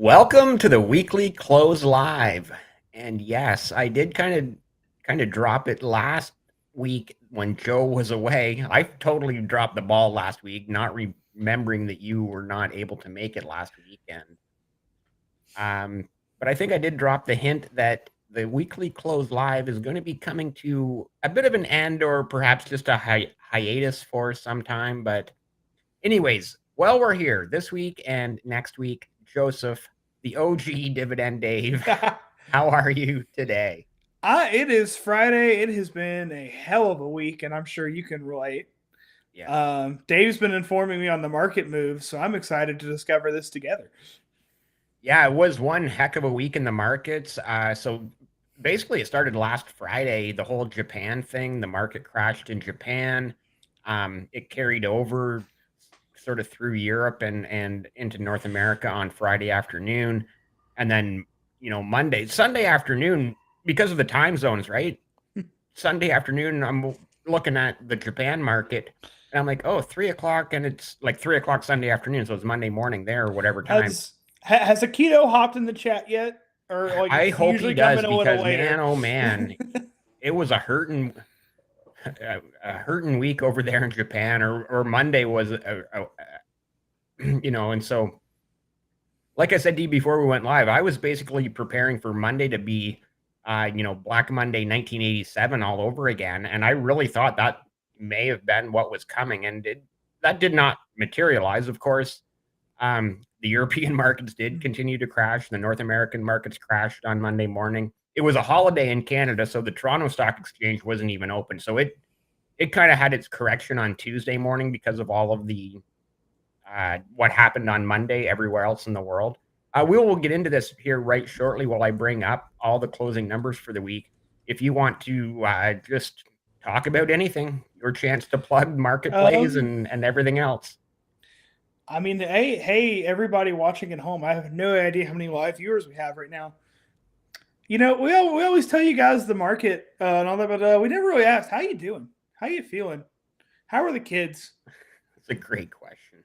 Welcome to the weekly close live. And yes, I did kind of drop it last week when Joe was away. I totally dropped the ball last week, not remembering that you were not able to make it last weekend. But I think I did drop the hint that the weekly close live is going to be coming to a bit of an end or perhaps just a hiatus for some time. But anyways, well, we're here this week and next week. Joseph, the OG Dividend Dave, how are you today? It is Friday. It has been a hell of a week, and I'm sure you can relate. Yeah. Dave's been informing me on the market moves, so I'm excited to discover this together. Yeah, it was one heck of a week in the markets. So basically, it started last Friday, the whole Japan thing. The market crashed in Japan. It carried over sort of through Europe and into North America on Friday afternoon. And then, Sunday afternoon, because of the time zones, right? Sunday afternoon, I'm looking at the Japan market, and I'm like, oh, 3 o'clock, and it's like 3 o'clock Sunday afternoon, so it's Monday morning there or whatever time. Has Akito hopped in the chat yet, or like I it's hope he usually coming does a little because man, later? oh man, it was a hurting week over there in Japan, or Monday was and so like I said to you before we went live, I was basically preparing for Monday to be, Black Monday 1987 all over again, and I really thought that may have been what was coming, and that did not materialize. Of course, the European markets did continue to crash. The North American markets crashed on Monday morning. It was a holiday in Canada, so the Toronto Stock Exchange wasn't even open. So it kind of had its correction on Tuesday morning because of all of the what happened on Monday everywhere else in the world. We will get into this here right shortly while I bring up all the closing numbers for the week. If you want to just talk about anything, your chance to plug marketplace um, and everything else. I mean, hey, everybody watching at home. I have no idea how many live viewers we have right now. We always tell you guys the market and all that, but we never really asked how you doing, how you feeling, how are the kids? That's a great question.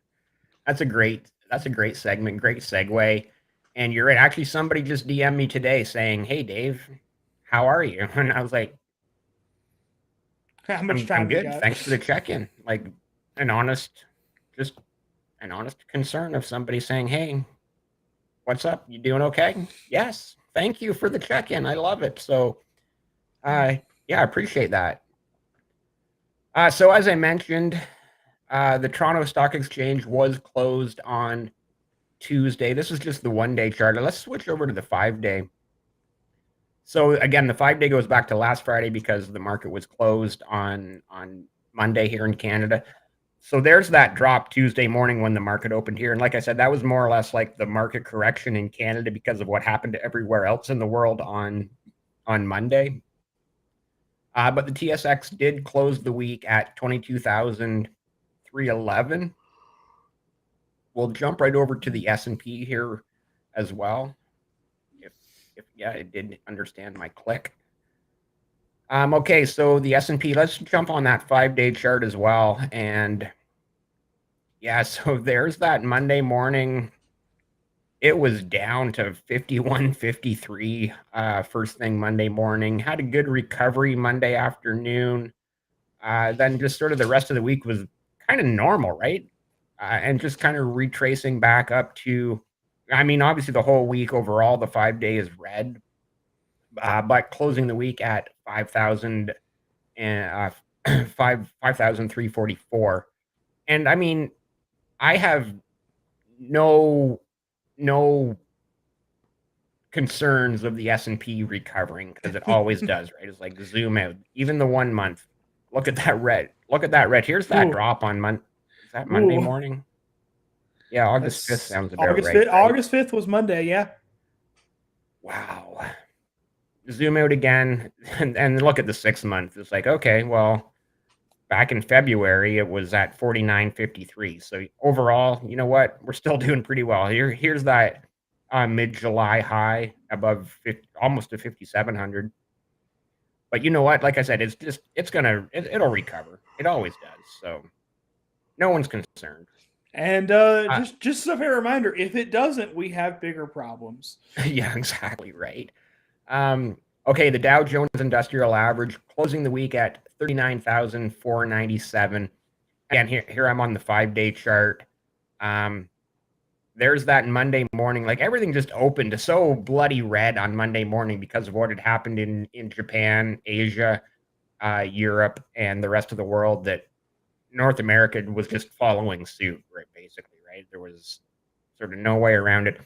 That's a great segment, great segue. And you're right. Actually, somebody just DM'd me today saying, "Hey, Dave, how are you?" And I was like, How much I'm time you good. got? Thanks for the check-in." Like an honest, just an honest concern of somebody saying, "Hey, what's up? You doing okay?" Yes. Thank you for the check-in. I love it. So, uh, yeah, I appreciate that. So as I mentioned, the Toronto Stock Exchange was closed on Tuesday. This is just the 1-day chart. Let's switch over to the 5-day. So again, the 5-day goes back to last Friday because the market was closed on Monday here in Canada. So there's that drop Tuesday morning when the market opened here. And like I said, that was more or less like the market correction in Canada because of what happened to everywhere else in the world on Monday. But the TSX did close the week at 22,311. We'll jump right over to the S&P here as well. If yeah, it did understand my click. Okay, so the S&P, let's jump on that 5-day chart as well. And yeah, so there's that Monday morning. It was down to 51.53 first thing Monday morning. Had a good recovery Monday afternoon. Then just sort of the rest of the week was kind of normal, right? And just kind of retracing back up to, I mean, obviously the whole week overall, the 5-day is red, but closing the week at 5,000 and 5,344. And I mean, I have no concerns of the S&P recovering because it always does, right? It's like zoom out. Even the 1 month. Look at that red. Look at that red. Here's that Ooh, drop on Is that Monday ooh, morning? Yeah, August 5th that's sounds about August right, 5th. right? August 5th was Monday, yeah. Wow. Zoom out again and look at the 6 month. It's like, okay, well, back in February it was at 49.53. So overall, you know what? We're still doing pretty well. Here's that mid-July high above 50, almost to 5,700. But you know what? Like I said, it'll recover. It always does. So no one's concerned. And Uh, just a fair reminder, if it doesn't, we have bigger problems. yeah, exactly right. Okay, the Dow Jones Industrial Average closing the week at 39,497. Again, here I'm on the 5-day chart. Um, there's that Monday morning, like everything just opened so bloody red on Monday morning because of what had happened in Japan, Asia, Europe, and the rest of the world, that North America was just following suit, right? Basically, right? There was sort of no way around it.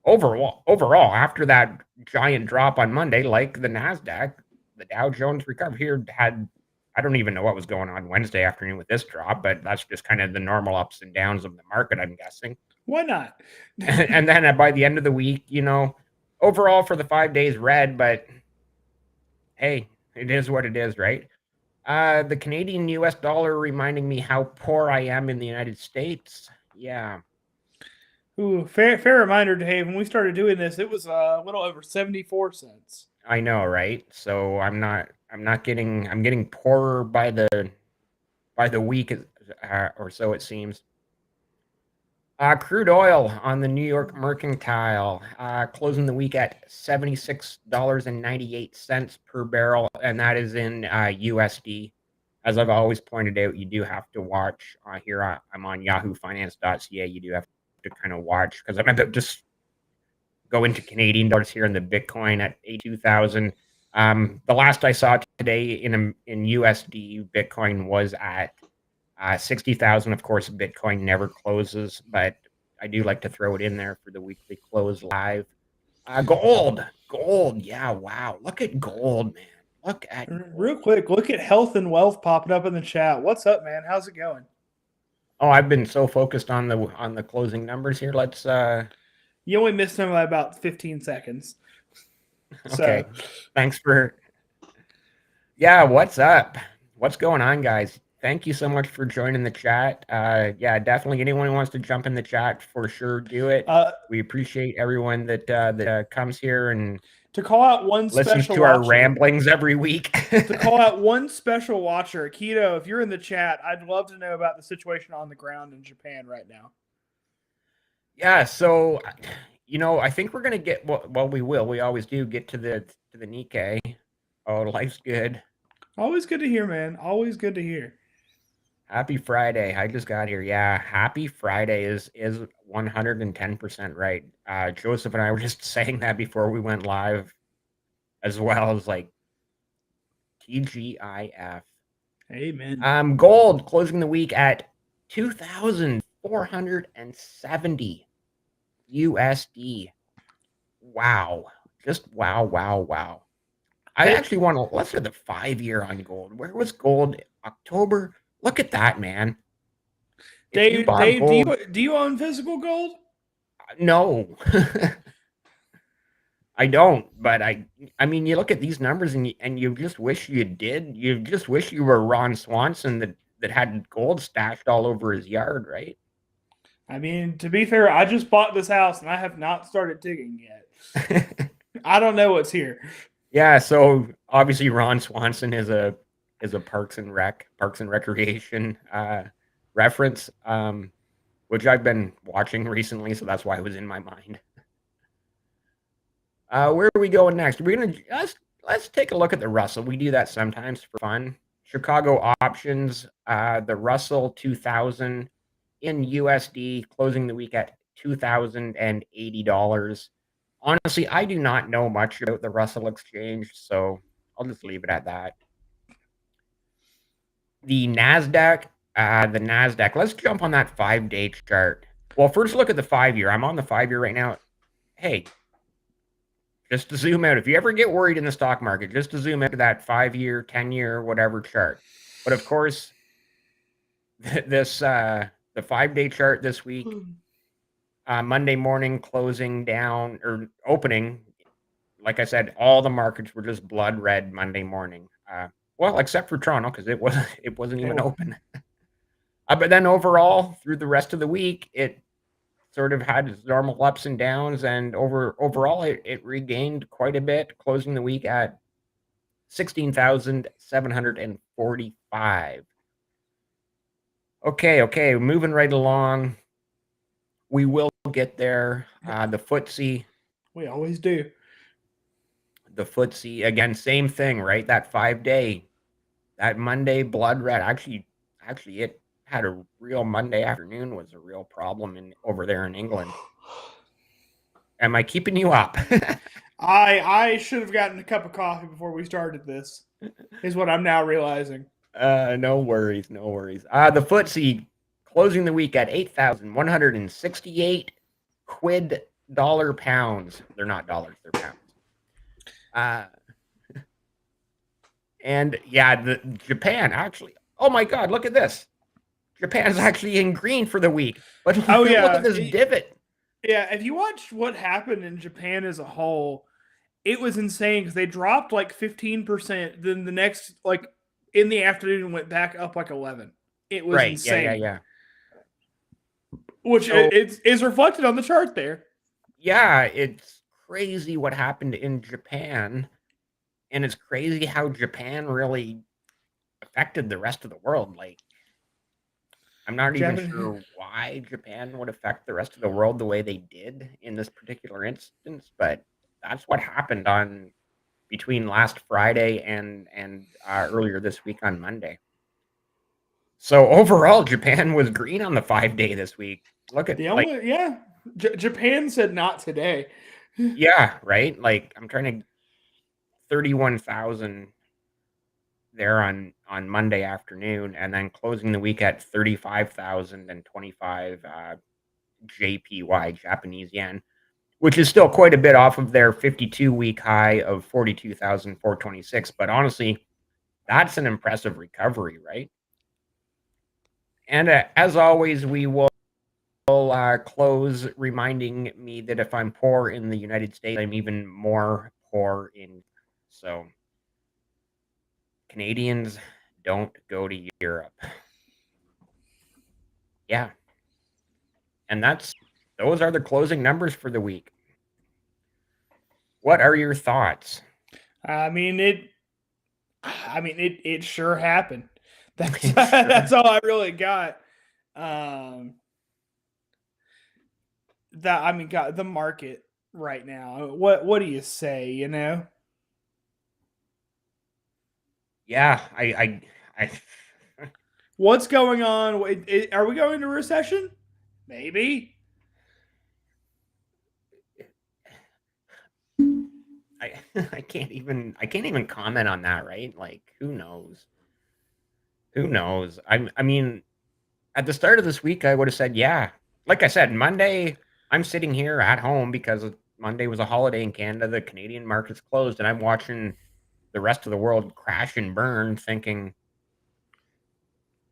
Overall, after that giant drop on Monday, like the Nasdaq, the Dow Jones recovered here had. I don't even know what was going on Wednesday afternoon with this drop, but that's just kind of the normal ups and downs of the market, I'm guessing. Why not? And then by the end of the week, overall for the 5 days red, but hey, it is what it is, right? The Canadian US dollar reminding me how poor I am in the United States. Yeah, Ooh, fair reminder, Dave. When we started doing this, it was a little over 74 cents. I know, right? So I'm getting poorer by the week, or so it seems. Crude oil on the New York Mercantile, closing the week at $76.98 per barrel, and that is in USD. As I've always pointed out, you do have to watch here. I'm on yahoofinance.ca. You do have to kind of watch, because I'm about to go into Canadian dollars here in the Bitcoin at 82,000. The last I saw today in USD, Bitcoin was at 60,000. Of course, Bitcoin never closes, but I do like to throw it in there for the weekly close live. Gold. Yeah, wow. Look at gold, man. Look at gold. Real quick, look at health and wealth popping up in the chat. What's up, man? How's it going? Oh, I've been so focused on the closing numbers here. Let's You only missed them by about 15 seconds. okay. So, Thanks for yeah, what's up? What's going on, guys? Thank you so much for joining the chat. Yeah, definitely anyone who wants to jump in the chat, for sure, do it. We appreciate everyone that comes here and to call out one listens special to our watcher, ramblings every week. to call out one special watcher, Keto, if you're in the chat, I'd love to know about the situation on the ground in Japan right now. Yeah, so I think we're gonna get well, we will. We always do get to the Nikkei. Oh, life's good. Always good to hear, man. Always good to hear. Happy Friday. I just got here. Yeah, happy Friday is 110% right. Joseph and I were just saying that before we went live as well, as like TGIF. Amen. Gold closing the week at 2,470 USD. Wow. Just wow. I actually want to let's look at the 5-year on gold. Where was gold? October. Look at that, man. If you bought Dave, gold, do you own physical gold? no. I don't, but I mean, you look at these numbers and you just wish you did. You just wish you were Ron Swanson that had gold stashed all over his yard, right? I mean, to be fair, I just bought this house and I have not started digging yet. I don't know what's here. Yeah, so obviously Ron Swanson is a Parks and Recreation reference, which I've been watching recently, so that's why it was in my mind. Where are we going next? We're gonna let's take a look at the Russell. We do that sometimes for fun. Chicago options, the Russell 2000 in USD, closing the week at $2,080. Honestly, I do not know much about the Russell exchange, so I'll just leave it at that. The Nasdaq. Let's jump on that 5-day chart. Well, first look at the 5-year. I'm on the 5-year right now. Hey, just to zoom out. If you ever get worried in the stock market, just to zoom out to that 5-year, 10-year, whatever chart. But of course, the 5-day chart this week, Monday morning closing down or opening, like I said, all the markets were just blood red Monday morning. Well, except for Toronto, because it wasn't even open. But then overall, through the rest of the week, it sort of had its normal ups and downs, and overall, it regained quite a bit, closing the week at 16,745. Okay, moving right along. We will get there. The FTSE. We always do. The FTSE again, same thing, right? That 5-day, that Monday blood red. Actually, it had a real Monday afternoon was a real problem over there in England. Am I keeping you up? I should have gotten a cup of coffee before we started this, is what I'm now realizing. No worries, no worries. The FTSE closing the week at 8,168 quid dollar pounds. They're not dollars, they're pounds. And yeah, the Japan actually. Oh my God, look at this. Japan's actually in green for the week. But Oh look yeah, at this divot. yeah. If you watch what happened in Japan as a whole, it was insane because they dropped like 15%. Then the next, like in the afternoon, went back up like 11. It was Right. insane. Yeah. Which So, is reflected on the chart there. yeah, it's crazy what happened in Japan. And it's crazy how Japan really affected the rest of the world. Like, I'm not even sure why Japan would affect the rest of the world the way they did in this particular instance, but that's what happened on between last Friday and earlier this week on Monday. So overall, Japan was green on the 5-day this week. Look at Japan said not today. Yeah, right. Like I'm trying to 31,000 there on Monday afternoon, and then closing the week at 35,025 JPY, Japanese yen, which is still quite a bit off of their 52-week high of 42,426. But honestly, that's an impressive recovery, right? And as always, we will close reminding me that if I'm poor in the United States, I'm even more poor in. So Canadians don't go to Europe. Yeah. And those are the closing numbers for the week. What are your thoughts? I mean it sure happened. That's all I really got. God, the market right now. What do you say? You know? Yeah, I What's going on? Are we going into recession? Maybe. I can't even comment on that, right? Like who knows? Who knows? I mean, at the start of this week I would have said, yeah. Like I said, Monday I'm sitting here at home because Monday was a holiday in Canada, the Canadian market's closed, and I'm watching the rest of the world crash and burn thinking,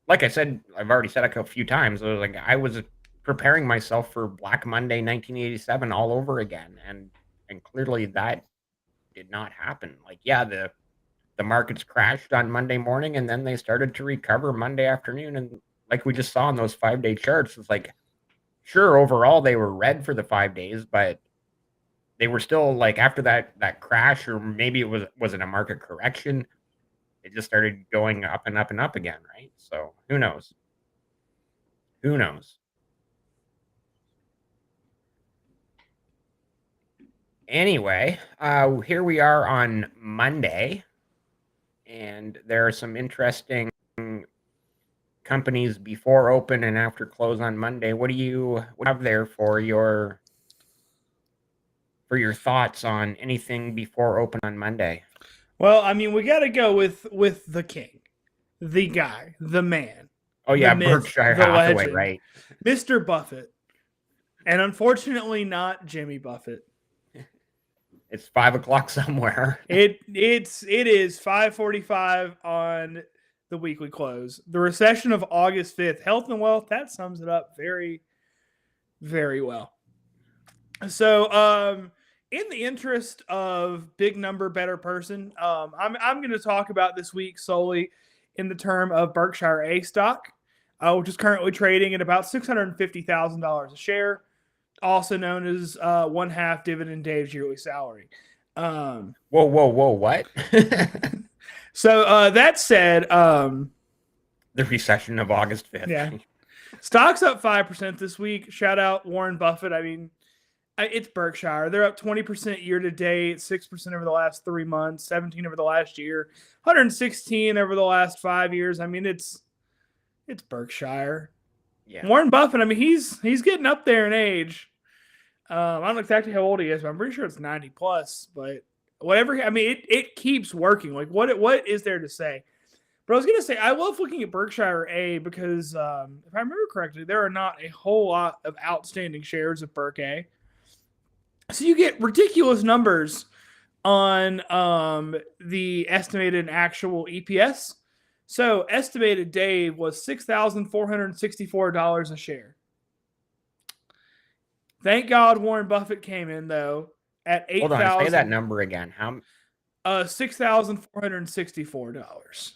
like I said, I've already said it a few times, I was preparing myself for Black Monday 1987 all over again, and clearly that did not happen. Like, yeah, the markets crashed on Monday morning, and then they started to recover Monday afternoon, and like we just saw in those 5-day charts, it's like, sure, overall they were red for the 5 days, but they were still like after that crash, or maybe it wasn't a market correction. It just started going up and up and up again, right? So who knows? Who knows? Anyway, here we are on Monday, and there are some interesting companies before open and after close on Monday. What do you have there for your thoughts on anything before open on Monday? Well, I mean, we got to go with the king, the guy, the man. Oh yeah, the myth, Berkshire the Hathaway, legend, right? Mr. Buffett, and unfortunately not Jimmy Buffett. It's 5:00 somewhere. It is 5:45 on the weekly close. The recession of August 5th, health and wealth. That sums it up very, very well. So, in the interest of big number, better person, I'm going to talk about this week solely in the term of Berkshire A stock, which is currently trading at about $650,000 a share, also known as 1/2 dividend Dave's yearly salary. Whoa, what? So that said, the recession of August 5th. yeah. Stock's up 5% this week. Shout out Warren Buffett. I mean, it's Berkshire. They're up 20% year to date, 6% over the last 3 months, 17 over the last year, 116 over the last 5 years. I mean, it's Berkshire. Yeah. Warren Buffett. I mean, he's getting up there in age. I don't know exactly how old he is, but I'm pretty sure it's 90 plus. But whatever. I mean, it keeps working. Like what is there to say? But I was gonna say I love looking at Berkshire A because if I remember correctly, there are not a whole lot of outstanding shares of Berk A. So you get ridiculous numbers on the estimated and actual EPS. So estimated Dave was $6,464 a share. Thank God Warren Buffett came in though at $8,000. Hold on, say that number again. How? $6,464.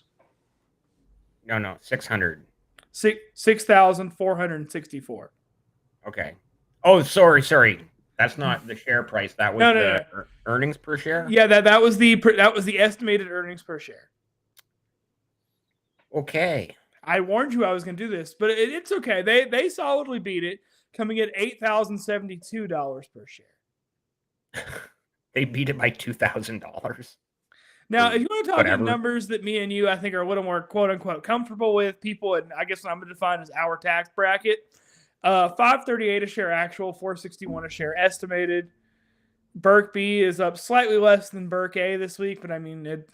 No, 600. 6,464. Okay. Oh, sorry. That's not the share price. That was No. earnings per share. Yeah, that was the estimated earnings per share. Okay. I warned you I was going to do this, but it's okay. They solidly beat it, coming at $8,072 per share. They beat it by $2,000. Now, if you want to talk about numbers that me and you, I think, are a little more quote unquote comfortable with, people, and I guess what I'm going to define as our tax bracket, $538 a share actual, $461 a share estimated. Berk B is up slightly less than Berk A this week, but I mean,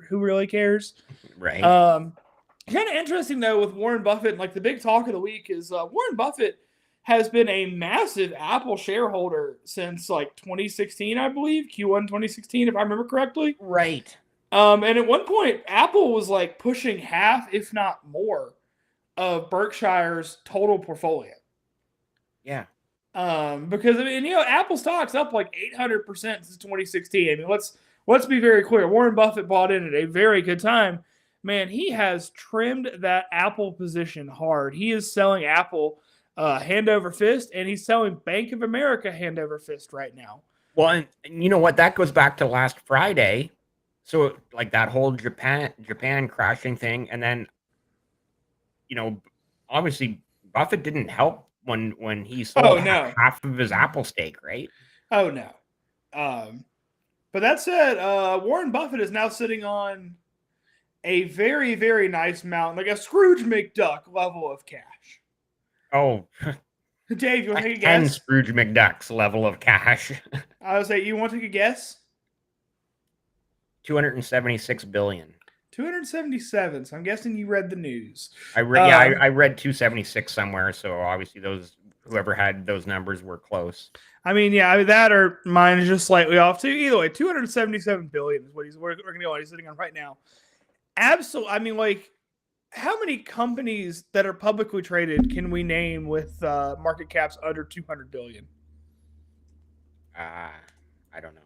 who really cares? Right. Kind of interesting though with Warren Buffett. Like the big talk of the week is Warren Buffett has been a massive Apple shareholder since like 2016, I believe, Q1 2016, if I remember correctly. Right. And at one point, Apple was like pushing half, if not more, of Berkshire's total portfolio. Yeah. Because I mean, Apple stock's up like 800% since 2016. I mean, let's be very clear. Warren Buffett bought in at a very good time. Man, he has trimmed that Apple position hard. He is selling Apple hand over fist, and he's selling Bank of America hand over fist right now. Well, and you know what? That goes back to last Friday. So, like that whole Japan crashing thing, and then, obviously Buffett didn't help when he sold half of his Apple stake, right? Oh no. But that said, Warren Buffett is now sitting on a very, very nice mountain, like a Scrooge McDuck level of cash. Oh, Dave, you want to take a guess? 10 Scrooge McDuck's level of cash. I would say, you want to take a guess? 276 billion. 277. So I'm guessing you read the news. I read 276 somewhere. So obviously whoever had those numbers were close. I mean, that or mine is just slightly off too. Either way, 277 billion is what we're going to be on. He's sitting on right now. Absolutely. I mean, like, how many companies that are publicly traded can we name with market caps under 200 billion? I don't know.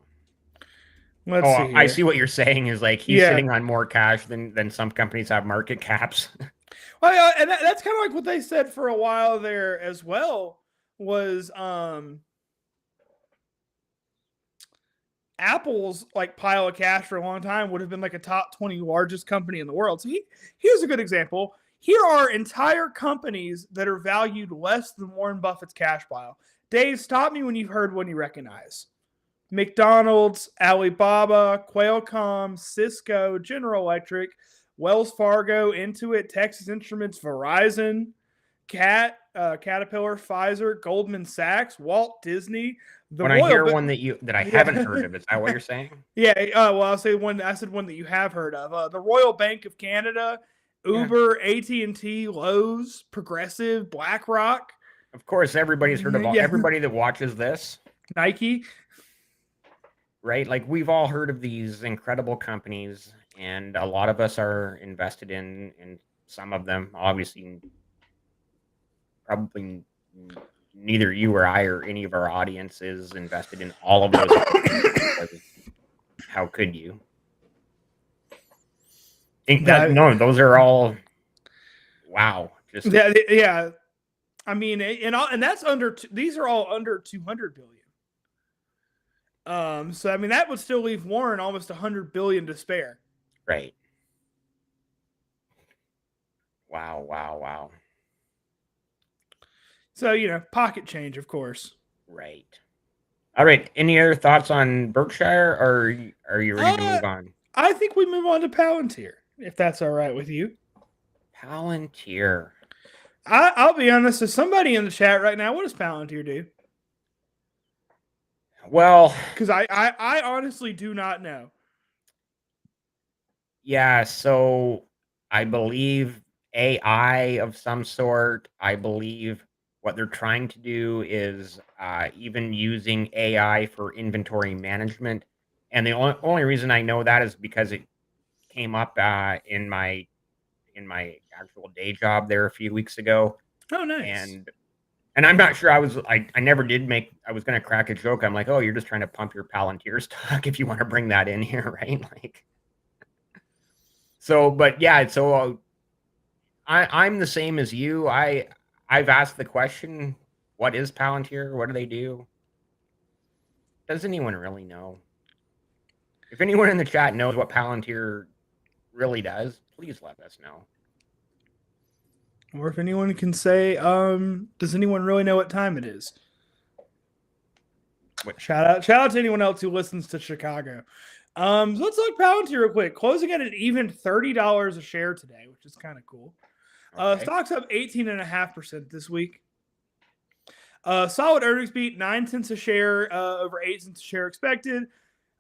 Let's see here. I see what you're saying is like he's sitting on more cash than some companies have market caps. Well, and that's kind of like what they said for a while there as well was Apple's like pile of cash for a long time would have been like a top 20 largest company in the world. So here's a good example. Here are entire companies that are valued less than Warren Buffett's cash pile. Dave, stop me when you've heard one you recognize. McDonald's, Alibaba, Qualcomm, Cisco, General Electric, Wells Fargo, Intuit, Texas Instruments, Verizon, Caterpillar, Pfizer, Goldman Sachs, Walt Disney. When I hear one that I haven't heard of, is that what you're saying? Yeah. Well, I said one that you have heard of. The Royal Bank of Canada, Uber, AT&T, Lowe's, Progressive, BlackRock. Of course, everybody's heard of everybody that watches this. Nike. Right? Like we've all heard of these incredible companies, and a lot of us are invested in some of them. Obviously, probably neither you or I or any of our audience is invested in all of those companies. How could you? No, those are all wow. Just yeah. I mean, and that's these are all under 200 billion. So I mean that would still leave Warren almost 100 billion to spare. Right. Wow. So, pocket change, of course. Right. All right. Any other thoughts on Berkshire, or are you ready to Uh, move on? I think we move on to Palantir, if that's all right with you. Palantir. I'll be honest, with somebody in the chat right now, what does Palantir do? Well, Because I honestly do not know. yeah. So I believe AI of some sort. I believe what they're trying to do is even using AI for inventory management. And the only reason I know that is because it came up in my actual day job there a few weeks ago, Oh, nice. and I'm not sure I never did make I was gonna crack a joke. I'm like, oh, you're just trying to pump your Palantir stock if you want to bring that in here, right? Like, so, but yeah, so I'm the same as you. I've asked the question, what is Palantir? What do they do? Does anyone really know? If anyone in the chat knows what Palantir really does, please let us know. Or if anyone can say, does anyone really know what time it is? Shout out to anyone else who listens to Chicago. So let's look Palantir real quick. Closing at an even $30 a share today, which is kind of cool. Okay. Stock's up 18.5% this week. Solid earnings beat, 9 cents a share, over 8 cents a share expected.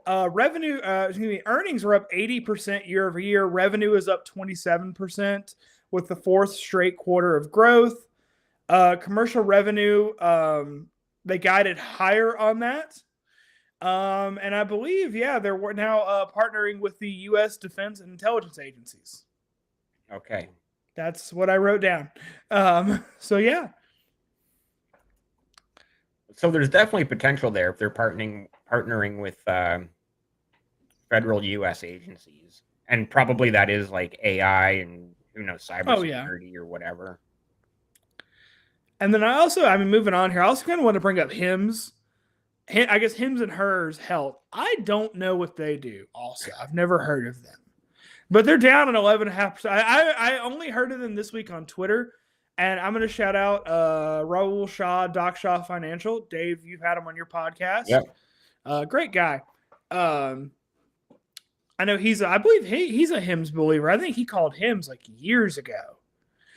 Earnings were up 80% year over year. Revenue is up 27% with the fourth straight quarter of growth. Commercial revenue, they guided higher on that. And I believe, they're now partnering with the U.S. Defense and Intelligence Agencies. Okay. That's what I wrote down. So, yeah. So there's definitely potential there if they're partnering with federal U.S. agencies, and probably that is like AI and cybersecurity or whatever. And then moving on here, I also kind of want to bring up Hims. I guess Hims and Hers Health. I don't know what they do. Also, I've never heard of them, but they're down an 11.5%. I only heard of them this week on Twitter, and I'm going to shout out Raul Shaw, Doc Shaw Financial. Dave, you've had him on your podcast. Yep. Great guy. I know I believe he's a Hims believer. I think he called Hims like years ago.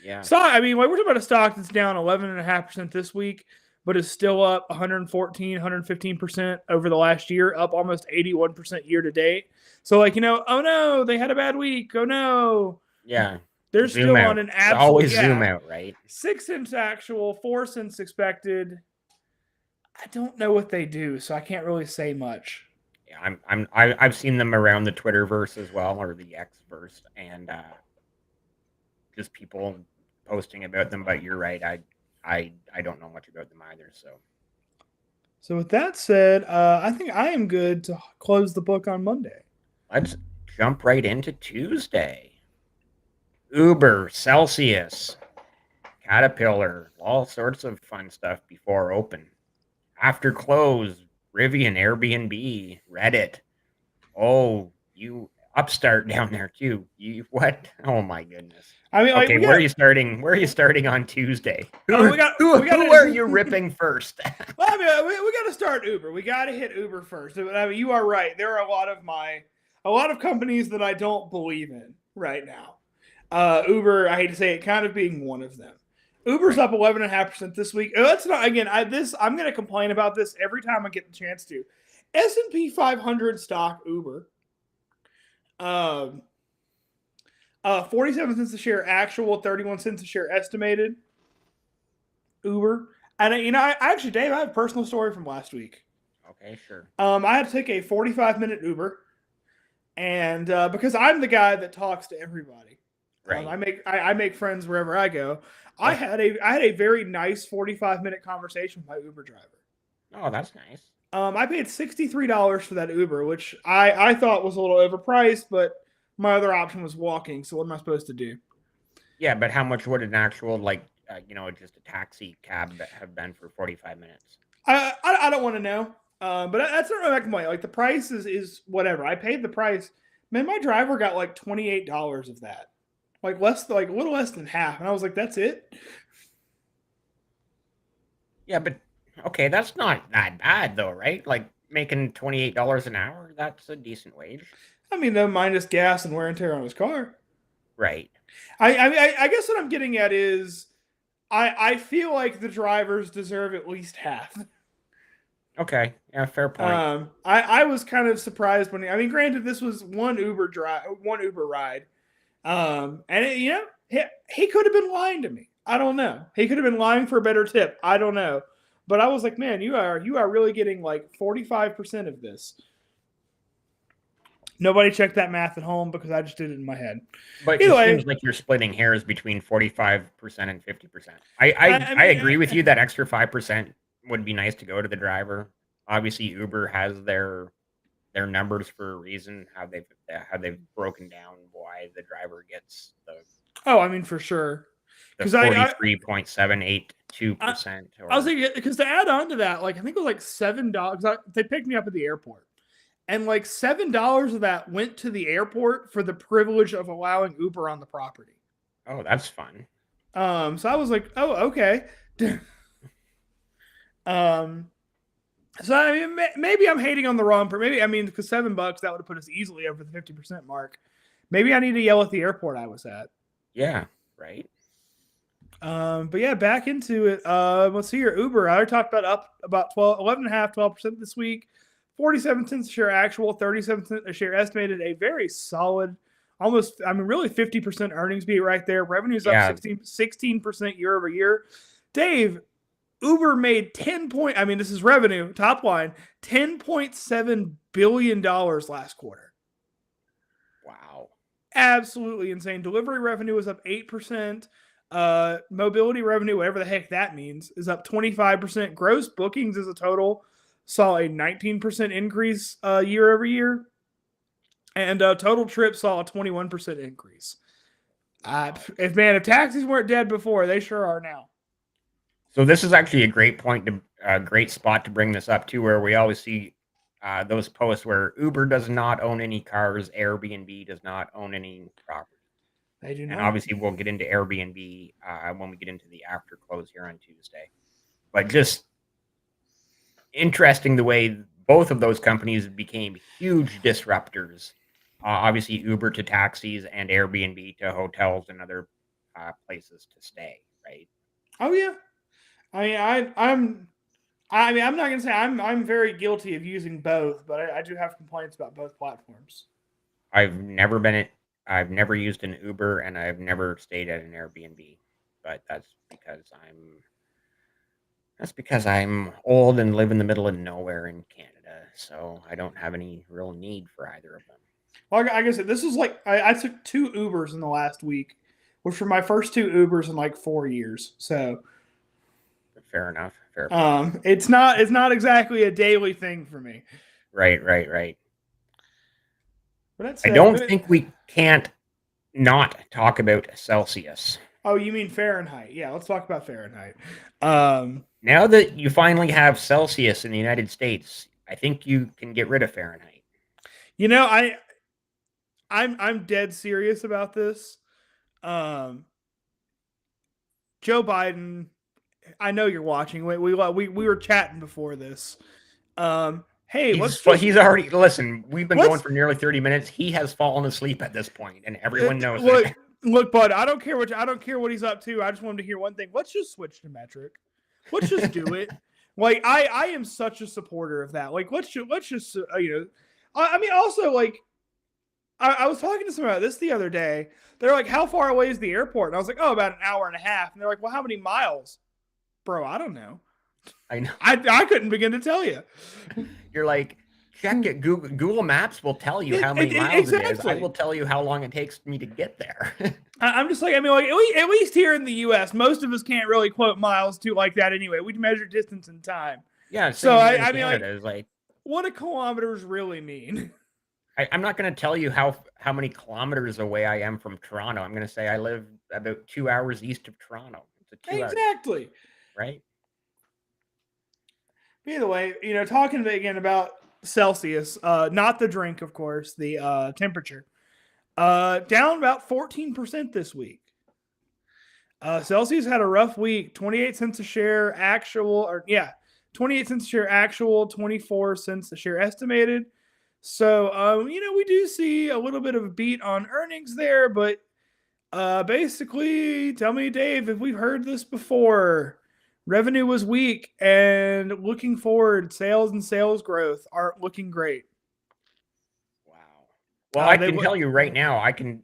Yeah. So, we're talking about a stock that's down 11.5% this week, but is still up 114, 115% over the last year, up almost 81% year to date. So, oh no, they had a bad week. Oh no. Yeah. They're still on an absolute. Always zoom out, right? 6 cents actual, 4 cents expected. I don't know what they do, so I can't really say much. Yeah, I've seen them around the Twitterverse as well, or the Xverse, and just people posting about them. But you're right, I don't know much about them either. So with that said, I think I am good to close the book on Monday. Let's jump right into Tuesday. Uber, Celsius, Caterpillar, all sorts of fun stuff before open. After close, Rivian, Airbnb, Reddit. Oh, you upstart down there too. You what? Oh my goodness. Okay, where are you starting? Where are you starting on Tuesday? Who are you ripping first? Well, we got to start Uber. We got to hit Uber first. You are right. There are a lot of companies that I don't believe in right now. Uber, I hate to say it, kind of being one of them. Uber's up 11.5% this week. That's not again. I'm going to complain about this every time I get the chance to. S&P 500 stock Uber. 47 cents a share actual, 31 cents a share estimated. Uber. And actually, Dave, I have a personal story from last week. Okay, sure. I had to take a 45-minute Uber, and because I'm the guy that talks to everybody, right? I make friends wherever I go. I had a very nice 45-minute conversation with my Uber driver. Oh, that's nice. I paid $63 for that Uber, which I thought was a little overpriced, but my other option was walking. So what am I supposed to do? Yeah, but how much would an actual just a taxi cab have been for 45 minutes? I don't want to know, but that's not my complaint. Like the price is whatever. I paid the price. Man, my driver got like $28 of that, like a little less than half, and I was like, that's it. Yeah, but okay, that's not that bad though, right? Like making $28 an hour, that's a decent wage. I mean, though, minus gas and wear and tear on his car. Right. I guess what I'm getting at is I feel like the drivers deserve at least half. Okay. Yeah, fair point. I was kind of surprised when I mean, granted, this was one Uber ride, and he could have been lying to me. I don't know. He could have been lying for a better tip. I don't know. But I was like, man, you are really getting like 45% of this. Nobody checked that math at home because I just did it in my head. But it Anyway, seems like you're splitting hairs between 45% and 50%. I I I, I mean, agree with you that extra 5% would be nice to go to the driver. Obviously, Uber has their numbers for a reason, how they've broken down why the driver gets oh, I mean for sure. the Because I 43.782% I was or thinking because to add on to that, like I think it was like $7. They picked me up at the airport, and like $7 of that went to the airport for the privilege of allowing Uber on the property. oh, that's fun. So I was like, oh, okay. um, so I mean, maybe I'm hating on the wrong. Maybe I mean because $7 that would have put us easily over the 50% mark. Maybe I need to yell at the airport I was at. Yeah, right. But yeah, back into it. Let's see your Uber. I already talked about up about 12% this week. 47 cents a share actual, 37 cents a share estimated. A very solid, almost, I mean, really 50% earnings beat right there. Revenue's up Yeah. 16% year over year. Dave, Uber made 10 point, I mean, this is revenue, top line, $10.7 billion last quarter. Wow. Absolutely insane. Delivery revenue was up 8%. Mobility revenue, whatever the heck that means, is up 25%. Gross bookings as a total saw a 19% increase year over year. And total trips saw a 21% increase. If taxis weren't dead before, they sure are now. So this is actually a great spot to bring this up to, where we always see those posts where Uber does not own any cars, Airbnb does not own any property, They do and not. obviously we'll get into Airbnb when we get into the after close here on Tuesday. But just interesting the way both of those companies became huge disruptors. Obviously, Uber to taxis and Airbnb to hotels and other places to stay. Right. Oh yeah. I mean, I'm not gonna say I'm very guilty of using both, but I do have complaints about both platforms. I've never been it. I've never used an Uber and I've never stayed at an Airbnb, but that's because I'm old and live in the middle of nowhere in Canada, so I don't have any real need for either of them. Well, like I said, this is like I took 2 Ubers in the last week, which were my first 2 Ubers in like 4 years. So But fair enough. Fair point. it's not exactly a daily thing for me. Right, right, right. But that I said, don't think we can't not talk about Celsius. oh, you mean Fahrenheit? Yeah, let's talk about Fahrenheit. Um, Now that you finally have Celsius in the United States, I think you can get rid of Fahrenheit. you know, I'm dead serious about this. Um, Joe Biden, I know you're watching. We were chatting before this. Hey, He's already listen. We've been going let's for nearly 30 minutes. He has fallen asleep at this point, and everyone knows look it. look, bud. I don't care what he's up to. I just want him to hear one thing. Let's just switch to metric. Let's just do it. Like I am such a supporter of that. Like let's just I mean also like I was talking to someone about this the other day. They're like, how far away is the airport? And I was like, oh, about an hour and a half. And they're like, well, how many miles? Bro, I don't know. I know. I couldn't begin to tell you. You're like, check it. Google Maps will tell you how many miles it is. I will tell you how long it takes me to get there. I'm just like, I mean, like at least here in the U.S., most of us can't really quote miles to like that anyway. We measure distance and time. Yeah. So I mean, like, what do kilometers really mean? I'm not going to tell you how many kilometers away I am from Toronto. I'm going to say I live about 2 hours east of Toronto. It's a 2 hour, Exactly. right? But either way, talking again about Celsius, not the drink, of course, the temperature, down about 14% this week. Celsius had a rough week. 28 cents a share actual, 28 cents a share actual, 24 cents a share estimated. So, we do see a little bit of a beat on earnings there, but basically, tell me, Dave, if we've heard this before. Revenue was weak, and looking forward, sales and sales growth aren't looking great. Wow. Well, I can tell you right now, I can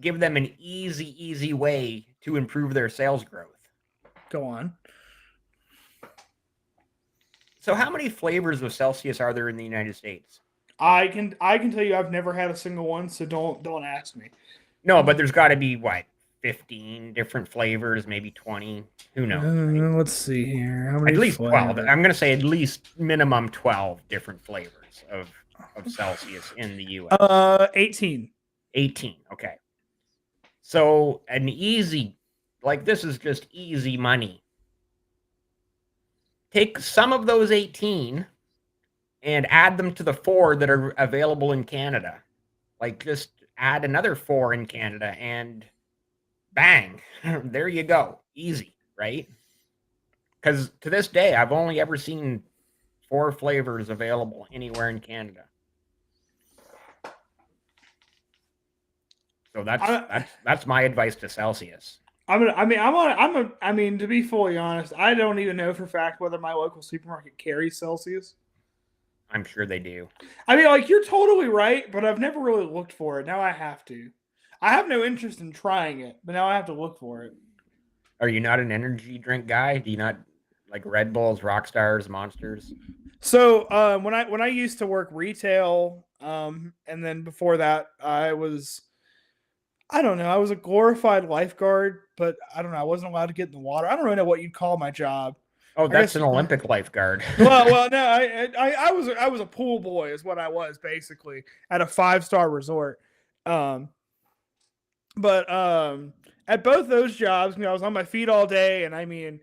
give them an easy way to improve their sales growth. Go on. So, how many flavors of Celsius are there in the United States? I can tell you I've never had a single one, so don't ask me. No, but there's got to be what, 15 different flavors, maybe 20. Who knows? Right? Let's see here. How many At least flavors? 12. I'm going to say at least minimum 12 different flavors of Celsius in the US. 18. 18. Okay. So an easy, like this is just easy money. Take some of those 18 and add them to the 4 that are available in Canada. Like just add another 4 in Canada and bang, there you go. Easy, right? Because to this day, I've only ever seen 4 flavors available anywhere in Canada. So that's my advice to Celsius. To be fully honest, I don't even know for a fact whether my local supermarket carries Celsius. I'm sure they do. I mean, like, you're totally right, but I've never really looked for it. Now I have to. I have no interest in trying it, but now I have to look for it. Are you not an energy drink guy? Do you not like Red Bulls, Rockstars, Monsters? So when I used to work retail, and then before that, I was a glorified lifeguard, but I don't know, I wasn't allowed to get in the water. I don't really know what you'd call my job. Oh, that's an Olympic lifeguard. well, no, I was a pool boy, is what I was basically at a 5-star resort. But at both those jobs, I was on my feet all day, and I mean,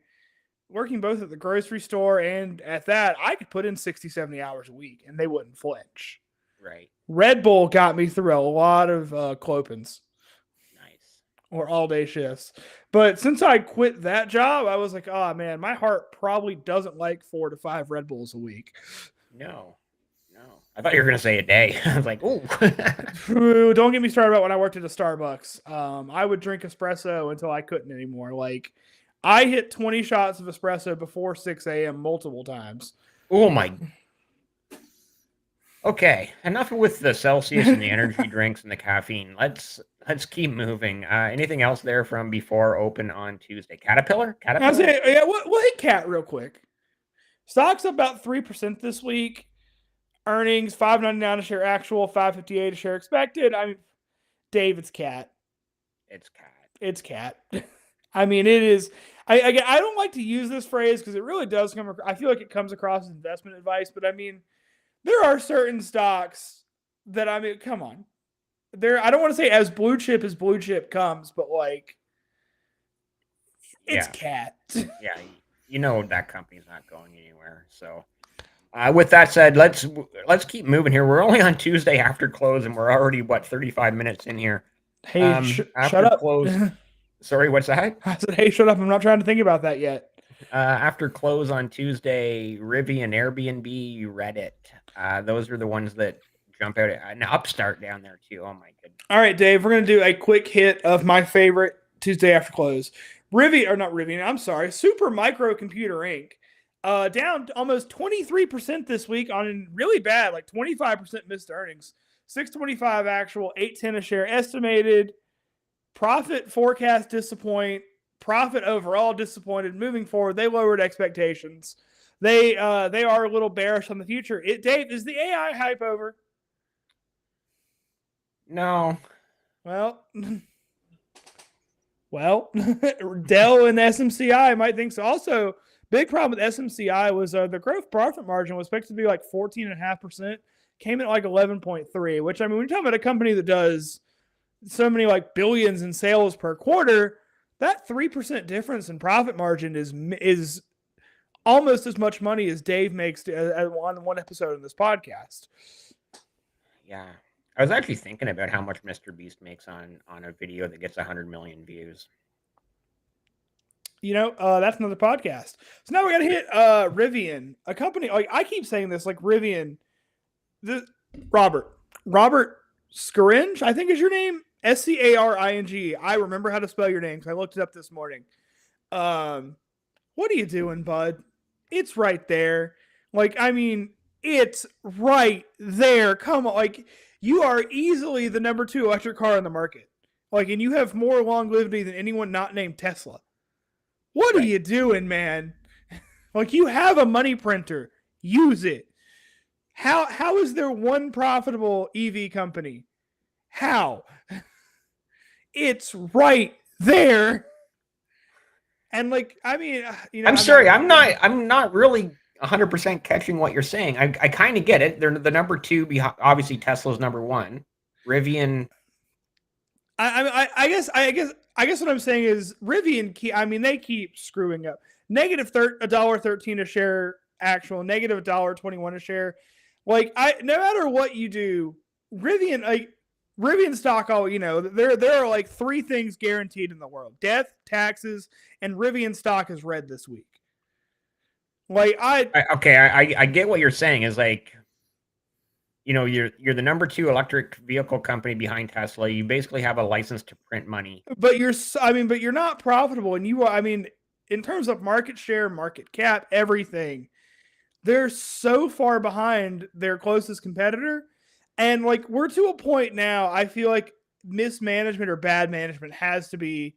working both at the grocery store and at that, I could put in 60, 70 hours a week, and they wouldn't flinch. Right. Red Bull got me through a lot of clopins. Nice. Or all-day shifts. But since I quit that job, I was like, oh, man, my heart probably doesn't like 4 to 5 Red Bulls a week. No. I thought you were going to say a day. I was like, ooh. Don't get me started about when I worked at a Starbucks. I would drink espresso until I couldn't anymore. Like, I hit 20 shots of espresso before 6 a.m. multiple times. Oh, my. Okay, enough with the Celsius and the energy drinks and the caffeine. Let's keep moving. Anything else there from before open on Tuesday? Caterpillar? We'll hit Cat real quick. Stock's up about 3% this week. Earnings $5.99 a share actual, $5.58 a share expected. I mean, Dave, it's Cat. It's Cat. I mean, it is. I don't like to use this phrase because it really does come. I feel like it comes across as investment advice, but I mean, there are certain stocks that, I mean, come on. I don't want to say as blue chip comes, but like, it's Cat. Yeah, you know that company's not going anywhere. So, with that said, let's keep moving here. We're only on Tuesday after close, and we're already 35 minutes in here. Hey, shut up. Close. Sorry, what's that? I said, hey, shut up. I'm not trying to think about that yet. After close on Tuesday, Rivian, Airbnb, Reddit. Those are the ones that jump out. An Upstart down there too. Oh my goodness. All right, Dave, we're going to do a quick hit of my favorite Tuesday after close. Super Micro Computer Inc. Down almost 23% this week on really bad, like 25% missed earnings. $6.25 actual, $8.10 a share estimated. Profit forecast disappoint. Profit overall disappointed. Moving forward, they lowered expectations. They are a little bearish on the future. Dave, is the AI hype over? No. Well, Dell and SMCI might think so. Also, big problem with SMCI was the gross profit margin was expected to be like 14.5%. Came in at like 11.3, which, I mean, when you're talking about a company that does so many like billions in sales per quarter, that 3% difference in profit margin is almost as much money as Dave makes on one episode of this podcast. Yeah. I was actually thinking about how much Mr. Beast makes on a video that gets 100 million views. That's another podcast. So now we got to hit Rivian, a company. Like I keep saying this, like Rivian. The Robert Scaringe, I think is your name. Scaring. I remember how to spell your name because I looked it up this morning. What are you doing, bud? It's right there. Like, I mean, it's right there. Come on, like you are easily the number 2 electric car on the market. Like, and you have more longevity than anyone not named Tesla. What are you doing, man? Like, you have a money printer. Use it. How is there one profitable EV company? How? It's right there. And like, I mean, I'm sorry, I'm not really 100% catching what you're saying. I kind of get it. They're the number 2 behind, obviously Tesla's number 1. Rivian. I guess what I'm saying is Rivian. They keep screwing up. Negative $1.13 a share actual, negative $1.21 a share. Like no matter what you do, Rivian stock. There are like 3 things guaranteed in the world: death, taxes, and Rivian stock is red this week. Like I get what you're saying. Is like, you're the number 2 electric vehicle company behind Tesla. You basically have a license to print money. But you're not profitable, and in terms of market share, market cap, everything, they're so far behind their closest competitor. And like, we're to a point now, I feel like mismanagement or bad management has to be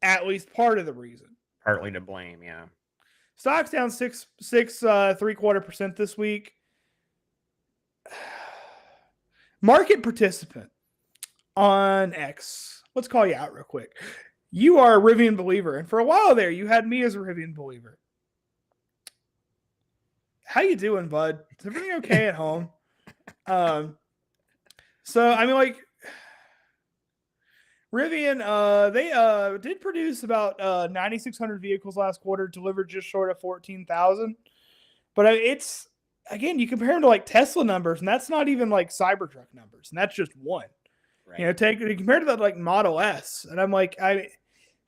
at least part of the reason. Partly to blame, yeah. Stock's down 6.75% this week. Market participant on X. Let's call you out real quick. You are a Rivian believer, and for a while there, you had me as a Rivian believer. How you doing, bud? Is everything okay at home? Rivian, they did produce about 9,600 vehicles last quarter, delivered just short of 14,000. But it's, again, you compare them to like Tesla numbers, and that's not even like Cybertruck numbers, and that's just one. Right. Compared to that like Model S, and I'm like,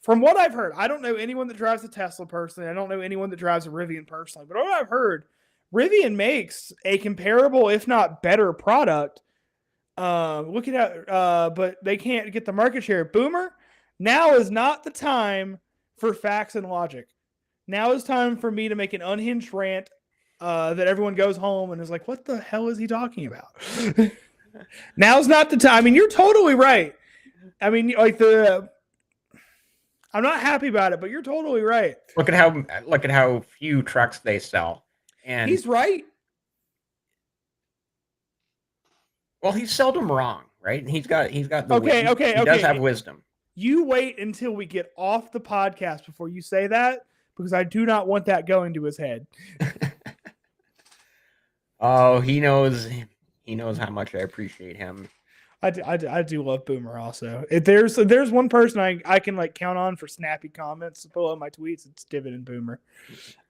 from what I've heard, I don't know anyone that drives a Tesla personally. I don't know anyone that drives a Rivian personally, but what I've heard, Rivian makes a comparable, if not better, product. But they can't get the market share. Boomer, now is not the time for facts and logic. Now is time for me to make an unhinged rant that everyone goes home and is like, what the hell is he talking about? Now's not the time. I mean, you're totally right. I mean, like I'm not happy about it, but you're totally right. Look at how few trucks they sell. And he's right. Well, he's seldom wrong, right? He's got the okay. He does have wisdom. You wait until we get off the podcast before you say that, because I do not want that going to his head. Oh, he knows how much I appreciate him. I do love Boomer also. If there's one person I can like count on for snappy comments below my tweets, it's Dividend Boomer.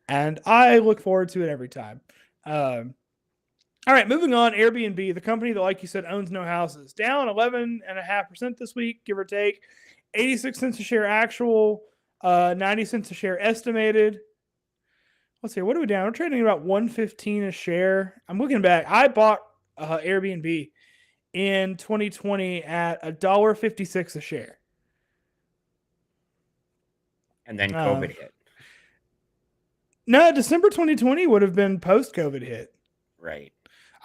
And I look forward to it every time. All right, moving on. Airbnb, the company that, like you said, owns no houses, down 11.5% this week, give or take. 86 cents a share actual, 90 cents a share estimated. Let's see, what are we down? We're trading about 115 a share. I'm looking back. I bought Airbnb in 2020 at $1.56 a share. And then COVID hit. No, December 2020 would have been post-COVID hit. Right.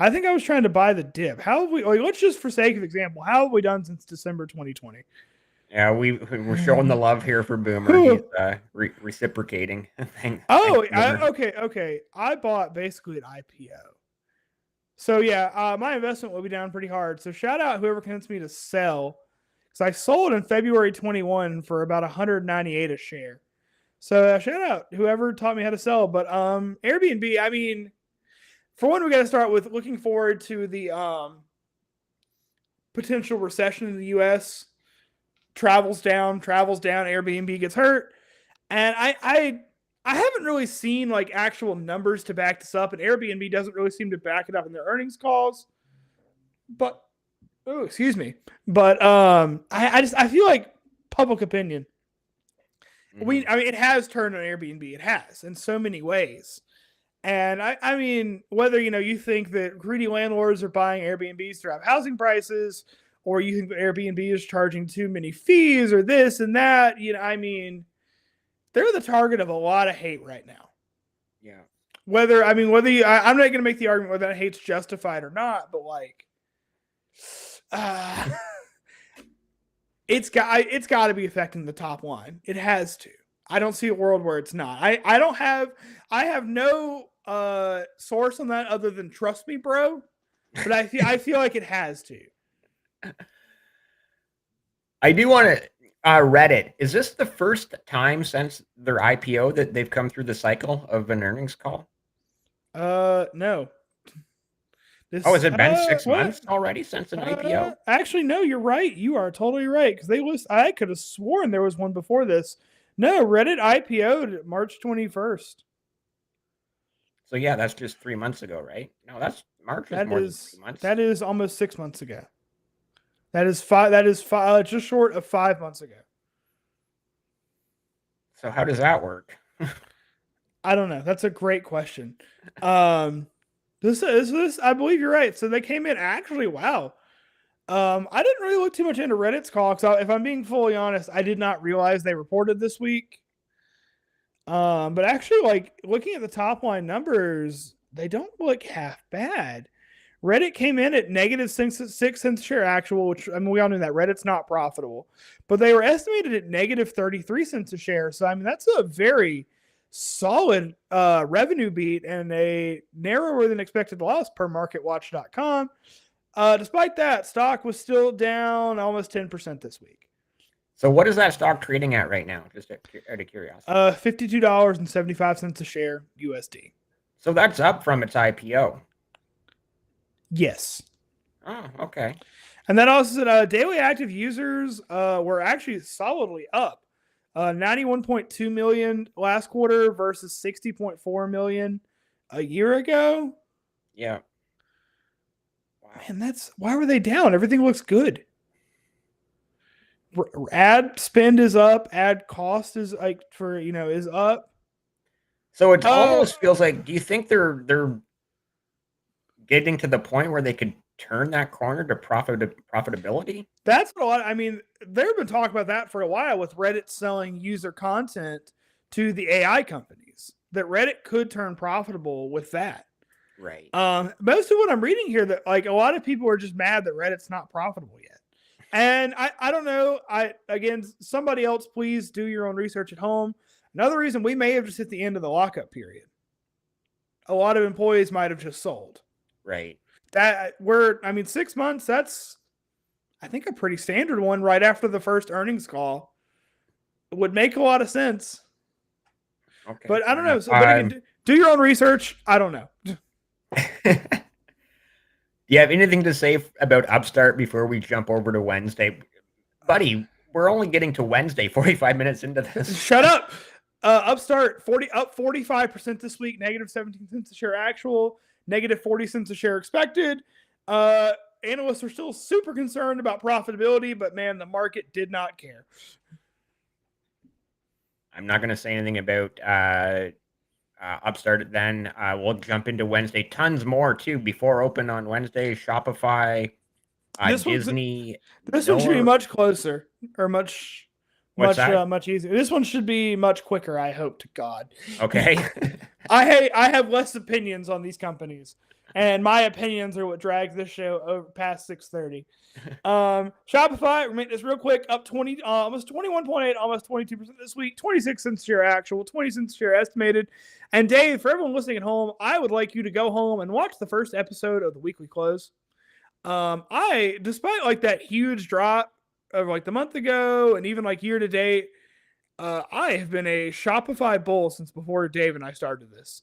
I think I was trying to buy the dip. How have we, let's just for sake of example, how have we done since December 2020? Yeah, we're showing the love here for Boomer. He's reciprocating. Okay. I bought basically an IPO. So yeah, my investment will be down pretty hard. So shout out whoever convinced me to sell. Because I sold in February 21 for about 198 a share. So shout out whoever taught me how to sell. But Airbnb, I mean, for one, we got to start with looking forward to the potential recession in the U.S. Travels down, Airbnb gets hurt. And I haven't really seen like actual numbers to back this up, and Airbnb doesn't really seem to back it up in their earnings calls. But I feel like public opinion I mean, it has turned on Airbnb. It has in so many ways. And I mean, whether you think that greedy landlords are buying Airbnbs to drive housing prices, or you think that Airbnb is charging too many fees, or this and that, I mean, they're the target of a lot of hate right now. Yeah. I'm not going to make the argument whether that hate's justified or not, but like, it's got to be affecting the top line. It has to. I don't see a world where it's not. I have no source on that other than trust me, bro. But I feel like it has to. I do want to Reddit. Is this the first time since their IPO that they've come through the cycle of an earnings call? No. Has it been 6 months already since an IPO? Actually, no, you're right. You are totally right. Because I could have sworn there was one before this. No, Reddit IPO'd March 21st. So yeah, that's just 3 months ago, right? No, that's March is more than 3 months. That is almost 6 months ago. That is just short of 5 months ago. So how does that work? I don't know. That's a great question. This I believe you're right. So they came in actually. Wow. I didn't really look too much into Reddit's call because if I'm being fully honest, I did not realize they reported this week. But actually, like looking at the top line numbers, they don't look half bad. Reddit came in at negative 6 cents a share actual, which I mean we all knew that Reddit's not profitable, but they were estimated at negative 33 cents a share. So I mean that's a very solid revenue beat and a narrower than expected loss per MarketWatch.com. Despite that, stock was still down almost 10% this week. So what is that stock trading at right now? Just out of curiosity. $52.75 a share USD. So that's up from its IPO. Yes. Oh, okay. And that also said daily active users were actually solidly up. 91.2 million last quarter versus 60.4 million a year ago. Yeah. Wow. Man, why were they down? Everything looks good. Ad spend is up. Ad cost is is up. So it almost feels like. Do you think they're getting to the point where they could turn that corner to profitability? That's what a lot. I mean, they've been talking about that for a while with Reddit selling user content to the AI companies. That Reddit could turn profitable with that. Right. Most of what I'm reading here, that like a lot of people are just mad that Reddit's not profitable yet. And I don't know. Again, somebody else, please do your own research at home. Another reason we may have just hit the end of the lockup period. A lot of employees might have just sold. Right. 6 months, that's I think a pretty standard one right after the first earnings call. It would make a lot of sense. Okay. But I don't know. So, but again, do your own research. I don't know. Do you have anything to say about Upstart before we jump over to Wednesday? Buddy, we're only getting to Wednesday, 45 minutes into this. Shut up. Upstart up 45% this week, negative 17 cents a share actual, negative 40 cents a share expected. Analysts are still super concerned about profitability, but man, the market did not care. I'm not going to say anything about Upstart then. We'll jump into Wednesday. Tons more too before open on Wednesday. Shopify, Disney. This one should be much closer or much easier. This one should be much quicker, I hope to God. Okay. I have less opinions on these companies, and my opinions are what drags this show over past 6:30. Shopify, make this real quick, up 20, almost 21.8, almost 22% this week, 26 cents share actual, 20 cents share estimated. And Dave, for everyone listening at home, I would like you to go home and watch the first episode of the weekly close. Despite like that huge drop of like the month ago and even like year to date, I have been a Shopify bull since before Dave and I started this.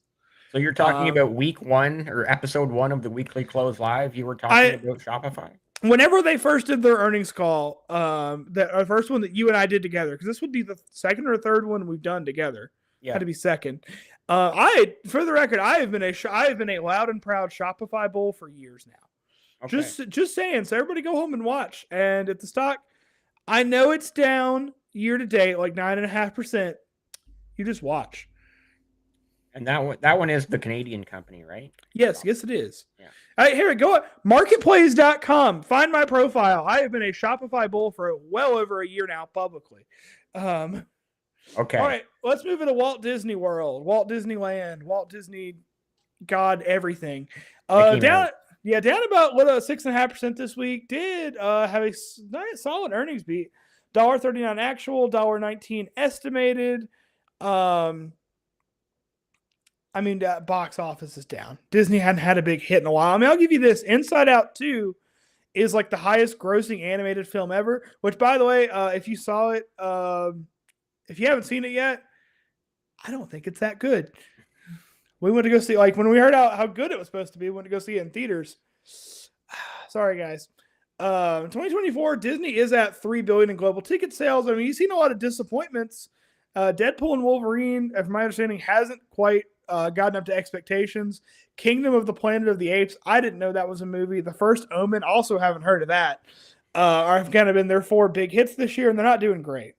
So you're talking about week 1 or episode 1 of the weekly close live. You were talking about Shopify. Whenever they first did their earnings call, the first one that you and I did together, because this would be the second or third one we've done together. Yeah. Had to be second. For the record, I have been a loud and proud Shopify bull for years now. Okay. Just saying. So everybody go home and watch. And at the stock, I know it's down year to date, like 9.5%. You just watch. And that one is the Canadian company, right? Yes, yes, it is. Yeah. All right, here we go. Marketplace.com. Find my profile. I have been a Shopify bull for well over a year now publicly. Okay. All right, let's move into Walt Disney World, Walt Disneyland, Walt Disney, God, everything. Mickey Down, Mouse. down about 6.5% this week. Did have a nice solid earnings beat. $1.39 actual, $1.19 estimated. I mean, box office is down. Disney hadn't had a big hit in a while. I mean, I'll give you this. Inside Out 2 is like the highest grossing animated film ever, which, by the way, if you saw it, if you haven't seen it yet, I don't think it's that good. We went to go see, like, when we heard how good it was supposed to be, we went to go see it in theaters. Sorry, guys. 2024, Disney is at $3 billion in global ticket sales. I mean, you've seen a lot of disappointments. Deadpool and Wolverine, from my understanding, hasn't quite gotten up to expectations. Kingdom of the Planet of the Apes, I didn't know that was a movie. The First Omen, also haven't heard of that. Have kind of been their 4 big hits this year, and they're not doing great.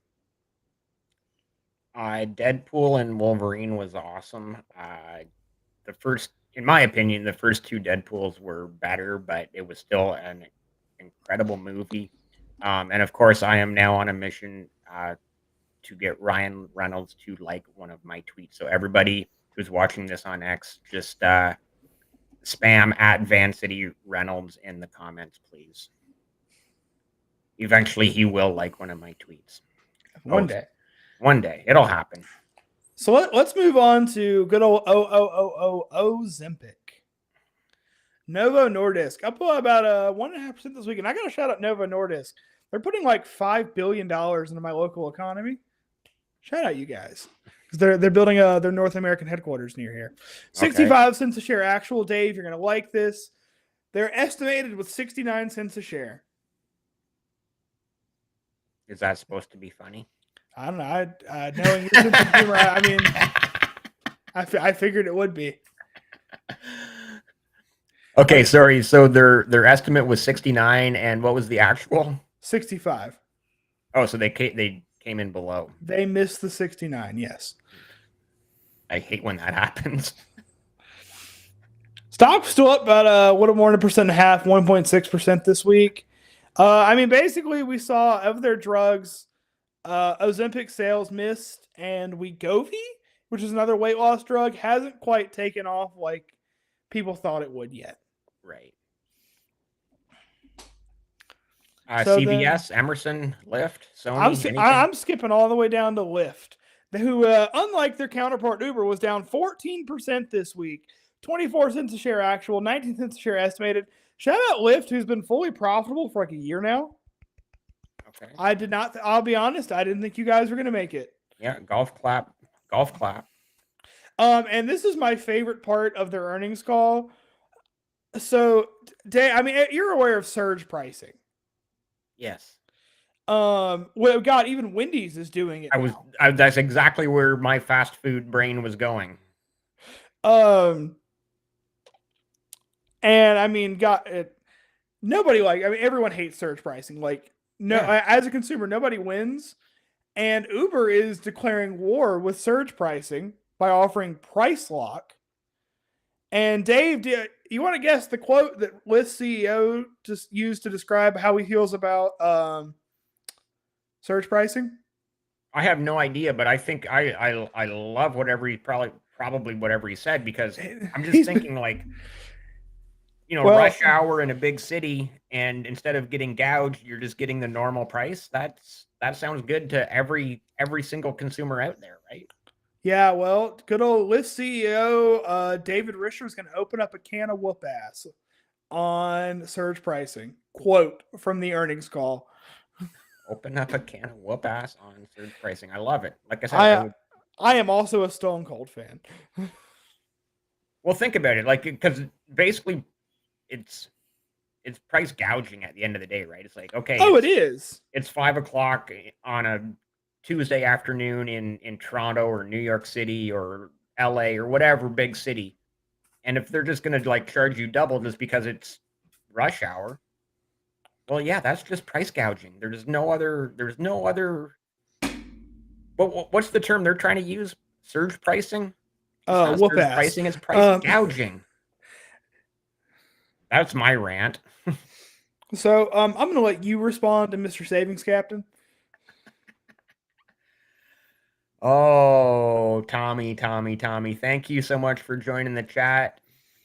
Deadpool and Wolverine was awesome. In my opinion, the first 2 Deadpools were better, but it was still an incredible movie. And of course, I am now on a mission to get Ryan Reynolds to like one of my tweets. So everybody who's watching this on X, just spam at Vancity Reynolds in the comments, please. Eventually, he will like one of my tweets. One day. One day. It'll happen. So let's move on to good old Ozempic. Novo Nordisk. Up about 1.5% this week. And I got to shout out Novo Nordisk. They're putting like $5 billion into my local economy. Shout out you guys. Because they're building their North American headquarters near here. 65 cents a share actual. Dave, you're going to like this. They're estimated with 69 cents a share. Is that supposed to be funny? I don't know. Knowing your sense of humor, I mean, I figured it would be. Okay, sorry. So their estimate was 69, and what was the actual? 65. Oh, so they came in below. They missed the 69. Yes. I hate when that happens. Stock's still up about a little more than 1.5%, 1.6% this week. I mean, basically, we saw of their drugs, Ozempic sales missed, and Wegovy, which is another weight loss drug, hasn't quite taken off like people thought it would yet. Right. CVS, Emerson, Lyft, Sony. I'm skipping all the way down to Lyft, who, unlike their counterpart Uber, was down 14% this week. 24 cents a share actual, 19 cents a share estimated. Shout out Lyft, who's been fully profitable for like a year now. Okay. I did not. I'll be honest. I didn't think you guys were going to make it. Yeah, golf clap. And this is my favorite part of their earnings call. So, Dave, I mean, you're aware of surge pricing. Yes. Well, God, even Wendy's is doing it. That's exactly where my fast food brain was going. And I mean, everyone hates surge pricing. Like, as a consumer, nobody wins. And Uber is declaring war with surge pricing by offering price lock. And Dave, you want to guess the quote that Lyft CEO just used to describe how he feels about surge pricing? I have no idea, but I think I love whatever he probably whatever he said, because I'm just thinking like, rush hour in a big city, and instead of getting gouged, you're just getting the normal price. That sounds good to every single consumer out there, right? Yeah, well, good old Lyft CEO David Risher is going to open up a can of whoop ass on surge pricing. Quote from the earnings call. Open up a can of whoop ass on surge pricing. I love it. Like I said, I am also a Stone Cold fan. Well, think about it. Like, because basically it's price gouging at the end of the day, right? It's like, okay. Oh, it is. It's 5:00 on a Tuesday afternoon in Toronto or New York City or LA or whatever big city. And if they're just going to like charge you double just because it's rush hour, well, yeah, that's just price gouging. There's no other, but what's the term they're trying to use? Surge pricing? It's not Whoop surge ass. pricing, it's price gouging. That's my rant. So I'm going to let you respond to Mr. Savings Captain. Oh, Tommy, thank you so much for joining the chat.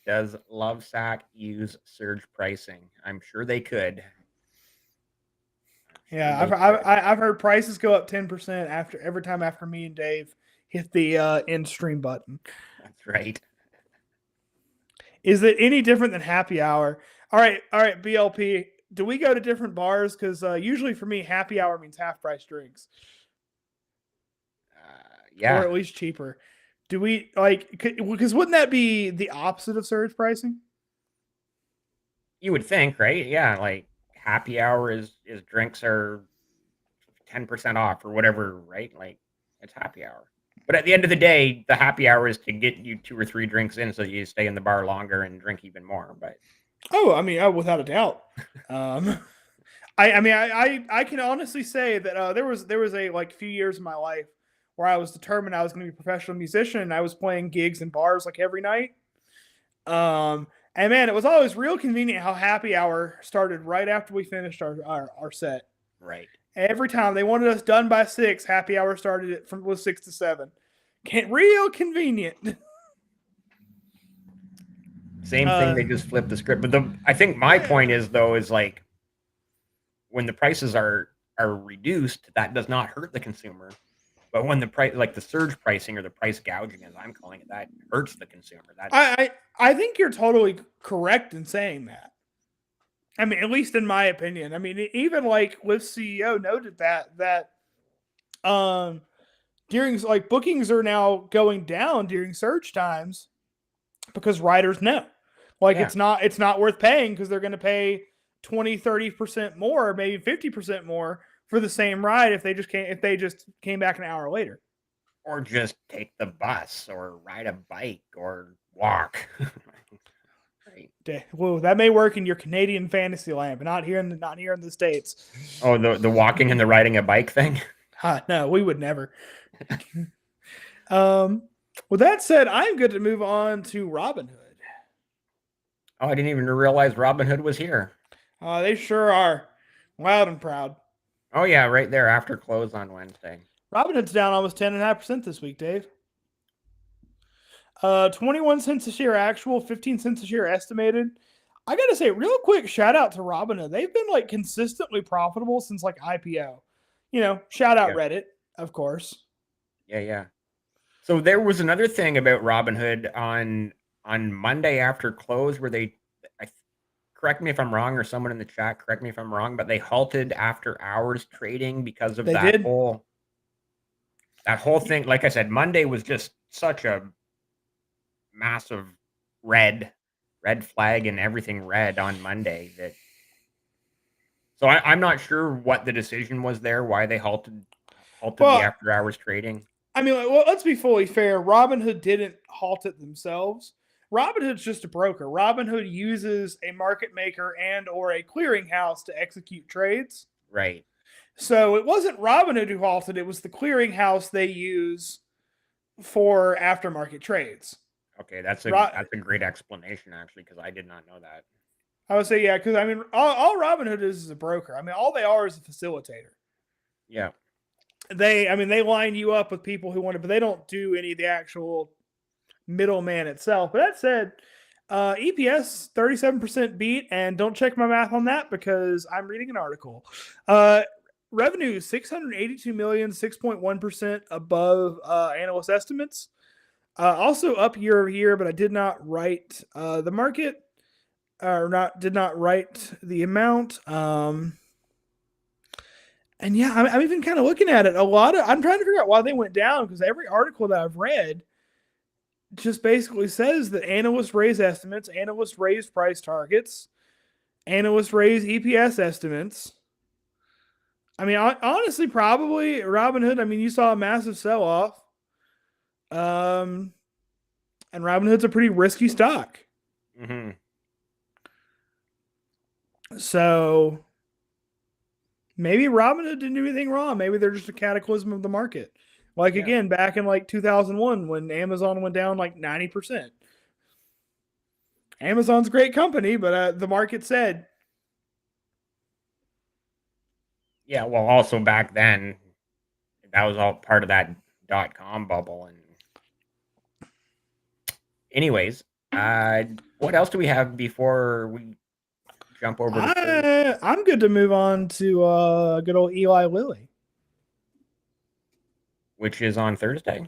Does Lovesac use surge pricing? I'm sure they could. Yeah, I've heard prices go up 10% after every time after me and Dave hit the end stream button. That's right. Is it any different than happy hour? All right, BLP. Do we go to different bars? Because usually for me, happy hour means half price drinks. Yeah. Or at least cheaper. Do we like? Because wouldn't that be the opposite of surge pricing? You would think, right? Yeah, like happy hour is drinks are 10% off or whatever, right? Like it's happy hour. But at the end of the day, the happy hour is to get you 2 or 3 drinks in so you stay in the bar longer and drink even more. But I mean, without a doubt. I can honestly say that there was a like few years in my life where I was determined I was going to be a professional musician. And I was playing gigs in bars like every night. And man, it was always real convenient how happy hour started right after we finished our set. right. Every time they wanted us done by 6, happy hour started was 6 to 7. Real convenient. Same thing. They just flip the script. But I think my point is though is like when the prices are reduced, that does not hurt the consumer. But when the price, like the surge pricing or the price gouging, as I'm calling it, that hurts the consumer. I think you're totally correct in saying that. I mean, at least in my opinion. I mean, even like Lyft's CEO noted that during like bookings are now going down during surge times because riders know like it's not worth paying because they're going to pay 20-30% more, maybe 50% more for the same ride if they just came back an hour later, or just take the bus or ride a bike or walk. Right. Well, that may work in your Canadian fantasy land, but not here in the States. Oh, the walking and the riding a bike thing. No, we would never. With that said, I'm good to move on to Robinhood. Oh, I didn't even realize Robinhood was here. They sure are. Loud and proud. Oh, yeah, right there after close on Wednesday. Robinhood's down almost 10.5% this week, Dave. 21 cents a share actual, 15 cents a share estimated. I got to say, real quick, shout out to Robinhood. They've been like consistently profitable since like IPO. Shout out Reddit, of course. Yeah. So there was another thing about Robinhood on Monday after close where they, correct me if I'm wrong, or someone in the chat, correct me if I'm wrong, but they halted after hours trading because of that whole thing. Like I said, Monday was just such a massive red flag and everything red on Monday that. So I'm not sure what the decision was there, why they halted the after hours trading. I mean, let's be fully fair. Robinhood didn't halt it themselves. Robinhood's just a broker. Robinhood uses a market maker and or a clearinghouse to execute trades. Right. So it wasn't Robinhood who halted. It was the clearinghouse they use for aftermarket trades. Okay, that's a great explanation, actually, because I did not know that. I would say, yeah, because I mean, all Robinhood is a broker. I mean, all they are is a facilitator. Yeah. They line you up with people who want it, but they don't do any of the actual middleman itself. But that said, EPS 37% beat, and don't check my math on that because I'm reading an article. Revenue $682 million, 6.1% above analyst estimates. Also up year over year, but I did not write the market, did not write the amount. And yeah, I'm even kind of looking at it. I'm trying to figure out why they went down because every article that I've read just basically says that analysts raise estimates, analysts raise price targets, analysts raise EPS estimates. I mean, honestly, probably Robinhood. I mean, you saw a massive sell-off. And Robinhood's a pretty risky stock. Mm-hmm. So maybe Robinhood didn't do anything wrong. Maybe they're just a cataclysm of the market. Like Yeah. again, back in like 2001 when Amazon went down like 90%. Amazon's a great company, but the market said, Yeah. Well, also back then, that was all part of that .com bubble. And anyways, what else do we have before we jump over to Thursday, I'm good to move on to good old Eli Lilly. which is on Thursday?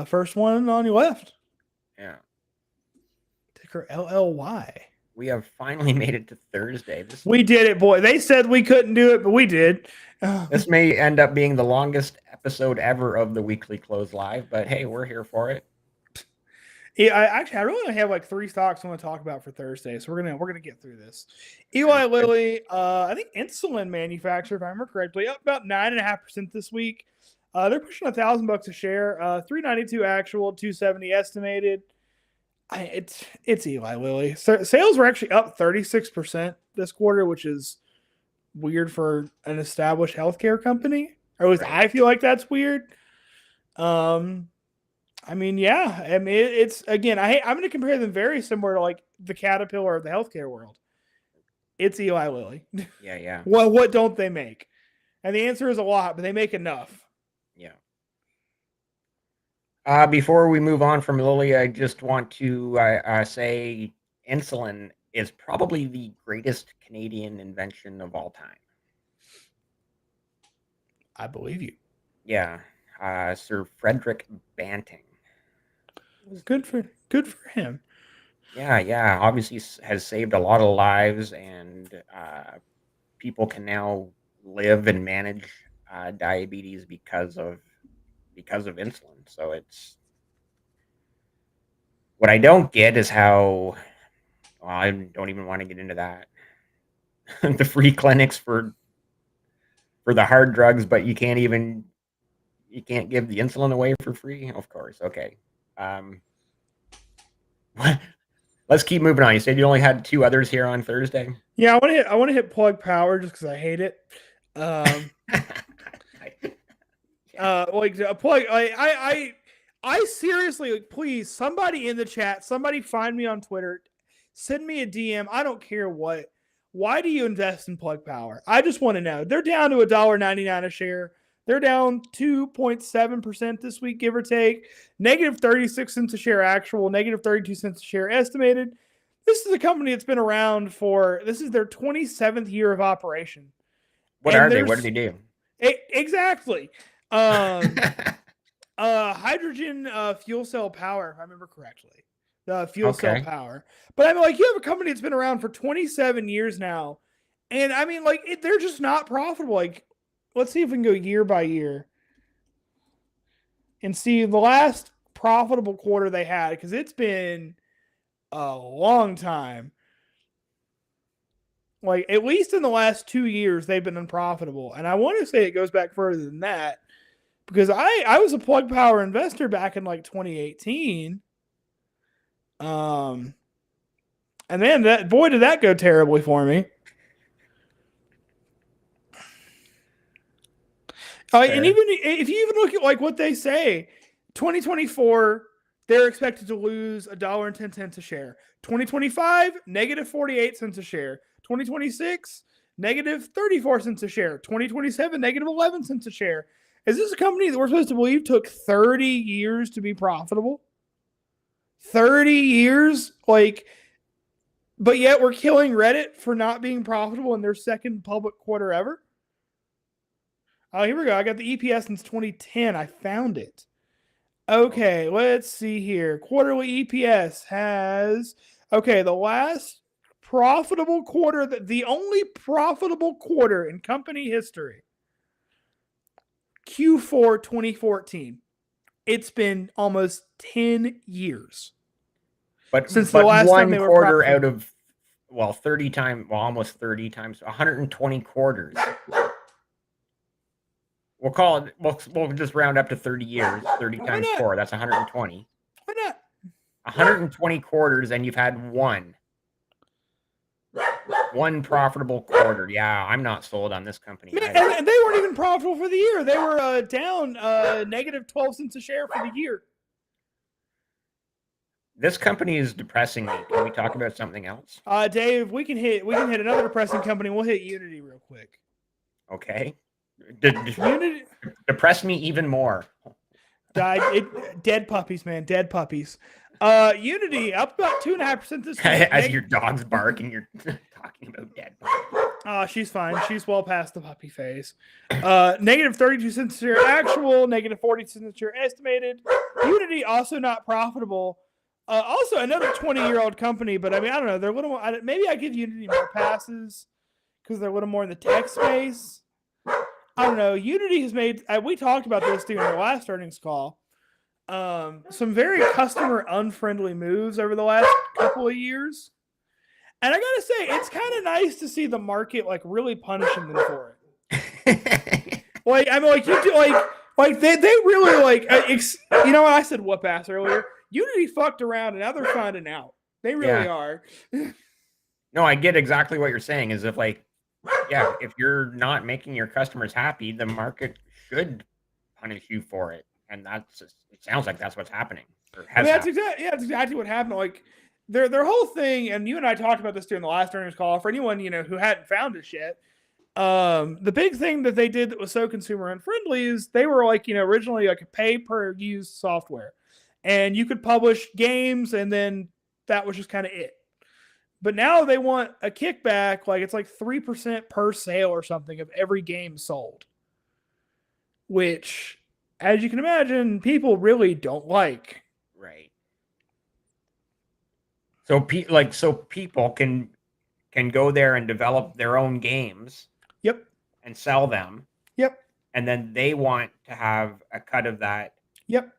First one on your left. Yeah. Ticker LLY. We have finally made it to Thursday. We did it, boy. They said we couldn't do it, but we did. This may end up being the longest episode ever of the Weekly Close Live, but hey, we're here for it. Yeah, I really only have like 3 stocks I want to talk about for Thursday, so we're gonna get through this. Eli Lilly, I think insulin manufacturer, if I remember correctly, up about 9.5% this week. They're pushing $1,000 a share, 392 actual, 270 estimated. It's Eli Lilly. So sales were actually up 36% this quarter, which is weird for an established healthcare company. Or at least I feel like that's weird. I mean, yeah. I mean, it's again. I'm going to compare them very similar to like the Caterpillar of the healthcare world. It's Eli Lilly. Yeah, yeah. Well, what don't they make? And the answer is a lot, but they make enough. Yeah. Before we move on from Lilly, I just want to say insulin is probably the greatest Canadian invention of all time. I believe you. Yeah, Sir Frederick Banting. Good for him. Yeah, yeah. Obviously, has saved a lot of lives, and people can now live and manage diabetes because of insulin. So it's what I don't get is how. Well, I don't even want to get into that. The free clinics for the hard drugs, but you can't give the insulin away for free. Of course, okay. Let's keep moving on. You said you only had 2 others here on Thursday. Yeah, I want to hit Plug Power just because I hate it. Like Plug, I seriously, like, please, somebody in the chat, somebody find me on Twitter, send me a DM. I don't care what. Why do you invest in Plug Power? I just want to know. They're down to $1.99 a share. They're down 2.7% this week, give or take. Negative 36 cents a share actual, negative 32 cents a share estimated. This is a company that's been around this is their 27th year of operation. What are they? What do they do? Exactly. Hydrogen fuel cell power, if I remember correctly. The fuel cell power. But I mean, like, you have a company that's been around for 27 years now. And I mean, like, they're just not profitable. Like, let's see if we can go year by year and see the last profitable quarter they had, because it's been a long time. Like, at least in the last 2 years, they've been unprofitable. And I want to say it goes back further than that, because I was a Plug Power investor back in like 2018. And then did that go terribly for me. And even if you even look at like what they say, 2024, they're expected to lose $1.10 a share. 2025, negative 48 cents a share. 2026, negative 34 cents a share. 2027, negative 11 cents a share. Is this a company that we're supposed to believe took 30 years to be profitable? 30 years? Like, but yet we're killing Reddit for not being profitable in their second public quarter ever? Oh, here we go. I got the EPS since 2010. I found it. Okay, let's see here. Quarterly EPS has, the last profitable quarter, the only profitable quarter in company history, Q4 2014. It's been almost 10 years. But since the last time they were quarter profitable. out of 30 times, almost 30 times, 120 quarters. We'll call it. We'll just round up to 30 years. 30 times 4. That's 120. Why not? 120 quarters, and you've had one. One profitable quarter. Yeah, I'm not sold on this company Man, either. and they weren't even profitable for the year. They were down negative 12 cents a share for the year. This company is depressing me. Can we talk about something else? Dave, we can hit another depressing company. We'll hit Unity real quick. Okay. Unity Depress me even more. dead puppies, man, dead puppies. Unity up about 2.5% this week. As your dog's barking, you're talking about dead puppies. She's fine. She's well past the puppy phase. Negative 32 cents a share actual, negative 40 cents a share estimated. Unity also not profitable. Also another 20-year-old company, but I mean, I don't know. They're a little more, maybe I give Unity more passes because they're a little more in the tech space. I don't know. Unity has made, we talked about this during the last earnings call, some very customer unfriendly moves over the last couple of years. And I gotta say, it's kind of nice to see the market like really punishing them for it. Like, I mean, like you do, like they really like, you know what I said? Whoop ass earlier. Unity fucked around, and now they're finding out. They really are. No, I get exactly what you're saying. Is if like, yeah, if you're not making your customers happy, the market should punish you for it, and that's just, it sounds like that's what's happening. I mean, that's exactly what happened. Like their whole thing, and you and I talked about this during the last earnings call. For anyone who hadn't found us yet, the big thing that they did that was so consumer unfriendly is they were like originally like a pay per use software, and you could publish games, and then that was just kind of it. But now they want a kickback, like it's like 3% per sale or something of every game sold, which, as you can imagine, people really don't like. Right. So people can go there and develop their own games. Yep. And sell them. Yep. And then they want to have a cut of that. Yep.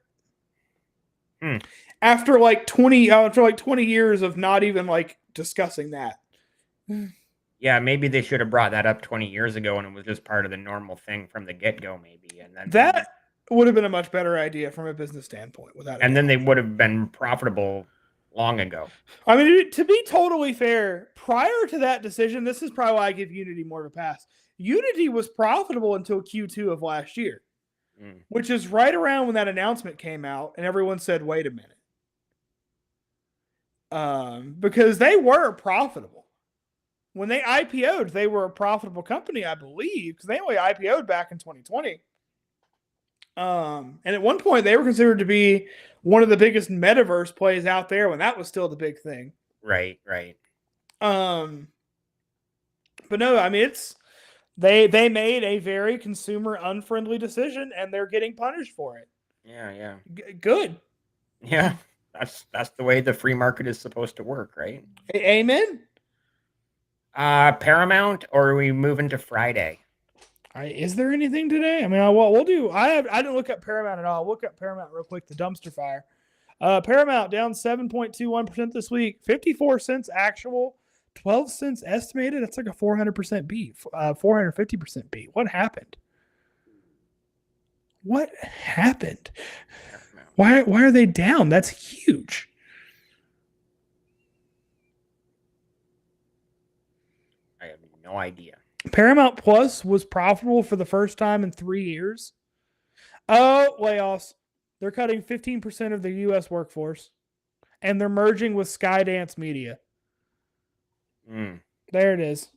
After like 20 years of not even like discussing that. Yeah, maybe they should have brought that up 20 years ago and it was just part of the normal thing from the get-go, maybe. And then that would have been a much better idea from a business standpoint. Then they would have been profitable long ago. I mean, to be totally fair, prior to that decision, this is probably why I give Unity more of a pass. Unity was profitable until Q2 of last year, which is right around when that announcement came out and everyone said, wait a minute. Because they were profitable. When they IPO'd, they were a profitable company, I believe, because they only IPO'd back in 2020. And at one point, they were considered to be one of the biggest metaverse plays out there when that was still the big thing. Right. But no, I mean, they made a very consumer unfriendly decision, and they're getting punished for it. Yeah. Good. Yeah, that's the way the free market is supposed to work, right? Amen. Paramount, or are we moving to Friday? Is there anything today? I mean, we'll do. I didn't look up Paramount at all. I'll look up Paramount real quick. The dumpster fire. Paramount down 7.21% this week. 54 cents actual, 12 cents estimated. That's like a 400% beat. 450% beat. What happened? What happened? Why are they down? That's huge. I have no idea. Paramount Plus was profitable for the first time in 3 years. Oh, layoffs. They're cutting 15% of their U.S. workforce, and they're merging with Skydance Media. There it is.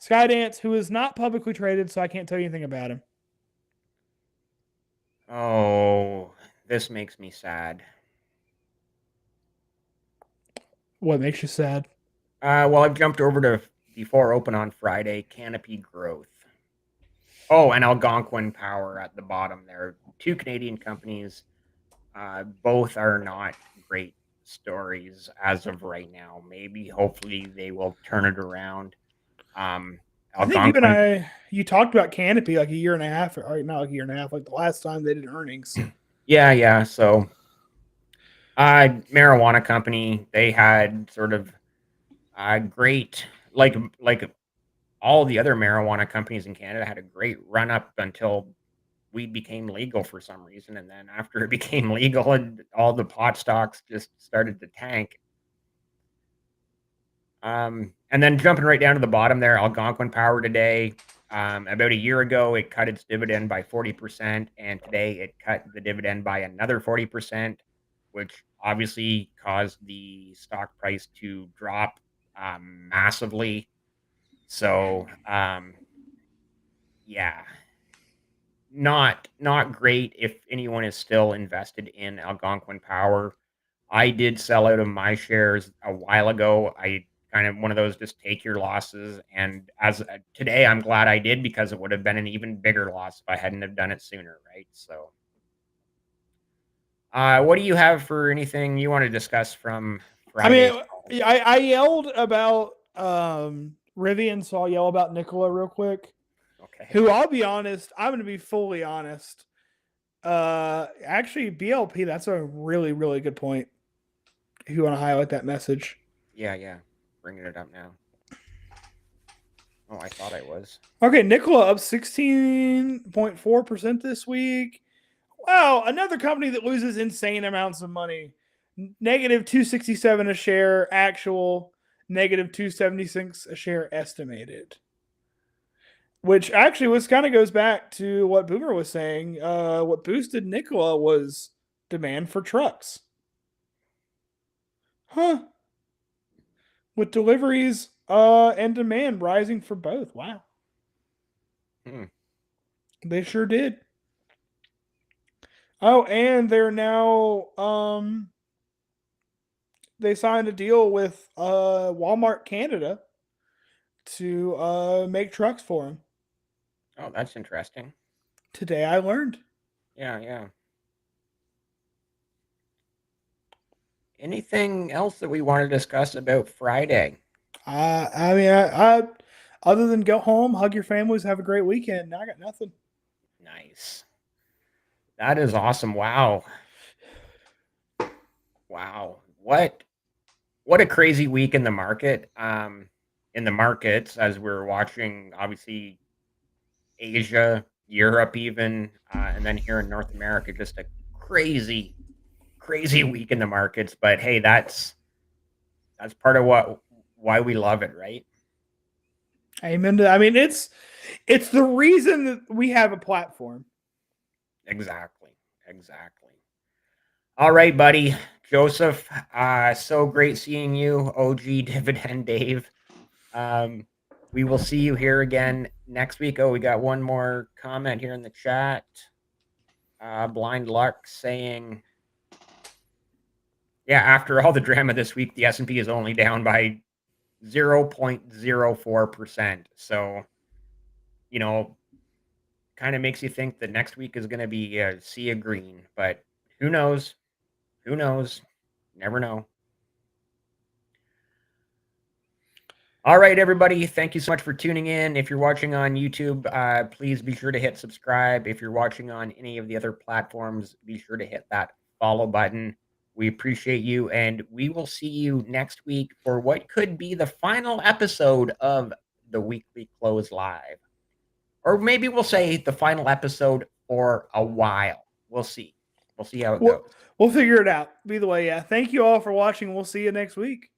Skydance, who is not publicly traded, so I can't tell you anything about him. Oh, this makes me sad. What makes you sad? Well, I've jumped over to before open on Friday, Canopy Growth. Oh, and Algonquin Power at the bottom there. 2 Canadian companies. Both are not great stories as of right now. Maybe, hopefully, they will turn it around. I think you talked about Canopy like a year and a half, or not like a year and a half, like the last time they did earnings. Yeah. So, marijuana company, they had sort of great, like all the other marijuana companies in Canada had a great run up until weed became legal for some reason. And then after it became legal and all the pot stocks just started to tank. And then jumping right down to the bottom there, Algonquin Power today. About a year ago, it cut its dividend by 40%, and today it cut the dividend by another 40%, which obviously caused the stock price to drop massively. So, yeah, not great if anyone is still invested in Algonquin Power. I did sell out of my shares a while ago. I kind of one of those just take your losses. And as today, I'm glad I did because it would have been an even bigger loss if I hadn't have done it sooner, right? So, what do you have for anything you want to discuss from I mean, Friday's call? I yelled about Rivian, so I'll yell about Nikola real quick. Okay. Who I'll be honest, I'm going to be fully honest. Actually, BLP, that's a really, really good point. If you want to highlight that message. Yeah, yeah. Bringing it up now. Oh, I thought I was. Okay, Nikola up 16.4% this week. Wow, another company that loses insane amounts of money. Negative 267 a share actual, negative 276 a share estimated. Which actually was kind of goes back to what Boomer was saying. What boosted Nikola was demand for trucks. Huh. With deliveries and demand rising for both. Wow. Hmm. They sure did. Oh, and they're now they signed a deal with Walmart Canada to make trucks for them. Oh, that's interesting. Today I learned. Yeah, yeah. Anything else that we want to discuss about Friday? I mean, I other than go home, hug your families, have a great weekend. I got nothing. Nice. That is awesome. Wow. Wow. What a crazy week in the market. In the markets as we're watching obviously Asia, Europe even, and then here in North America, just a crazy, crazy week in the markets. But hey, that's part of what why we love it, right? Amen. I mean, it's the reason that we have a platform. Exactly. Exactly. All right, buddy. Joseph, so great seeing you, OG Dividend Dave. Um, we will see you here again next week. Oh, we got one more comment here in the chat. Blind Luck saying, yeah, after all the drama this week, the S&P is only down by 0.04%. So, you know, kind of makes you think that next week is going to be a sea of green, but who knows? Who knows? Never know. All right, everybody. Thank you so much for tuning in. If you're watching on YouTube, please be sure to hit subscribe. If you're watching on any of the other platforms, be sure to hit that follow button. We appreciate you, and we will see you next week for what could be the final episode of the Weekly Close Live. Or maybe we'll say the final episode for a while. We'll see. We'll see how it We'll, goes. we'll figure it out. Either way, yeah. Thank you all for watching. We'll see you next week.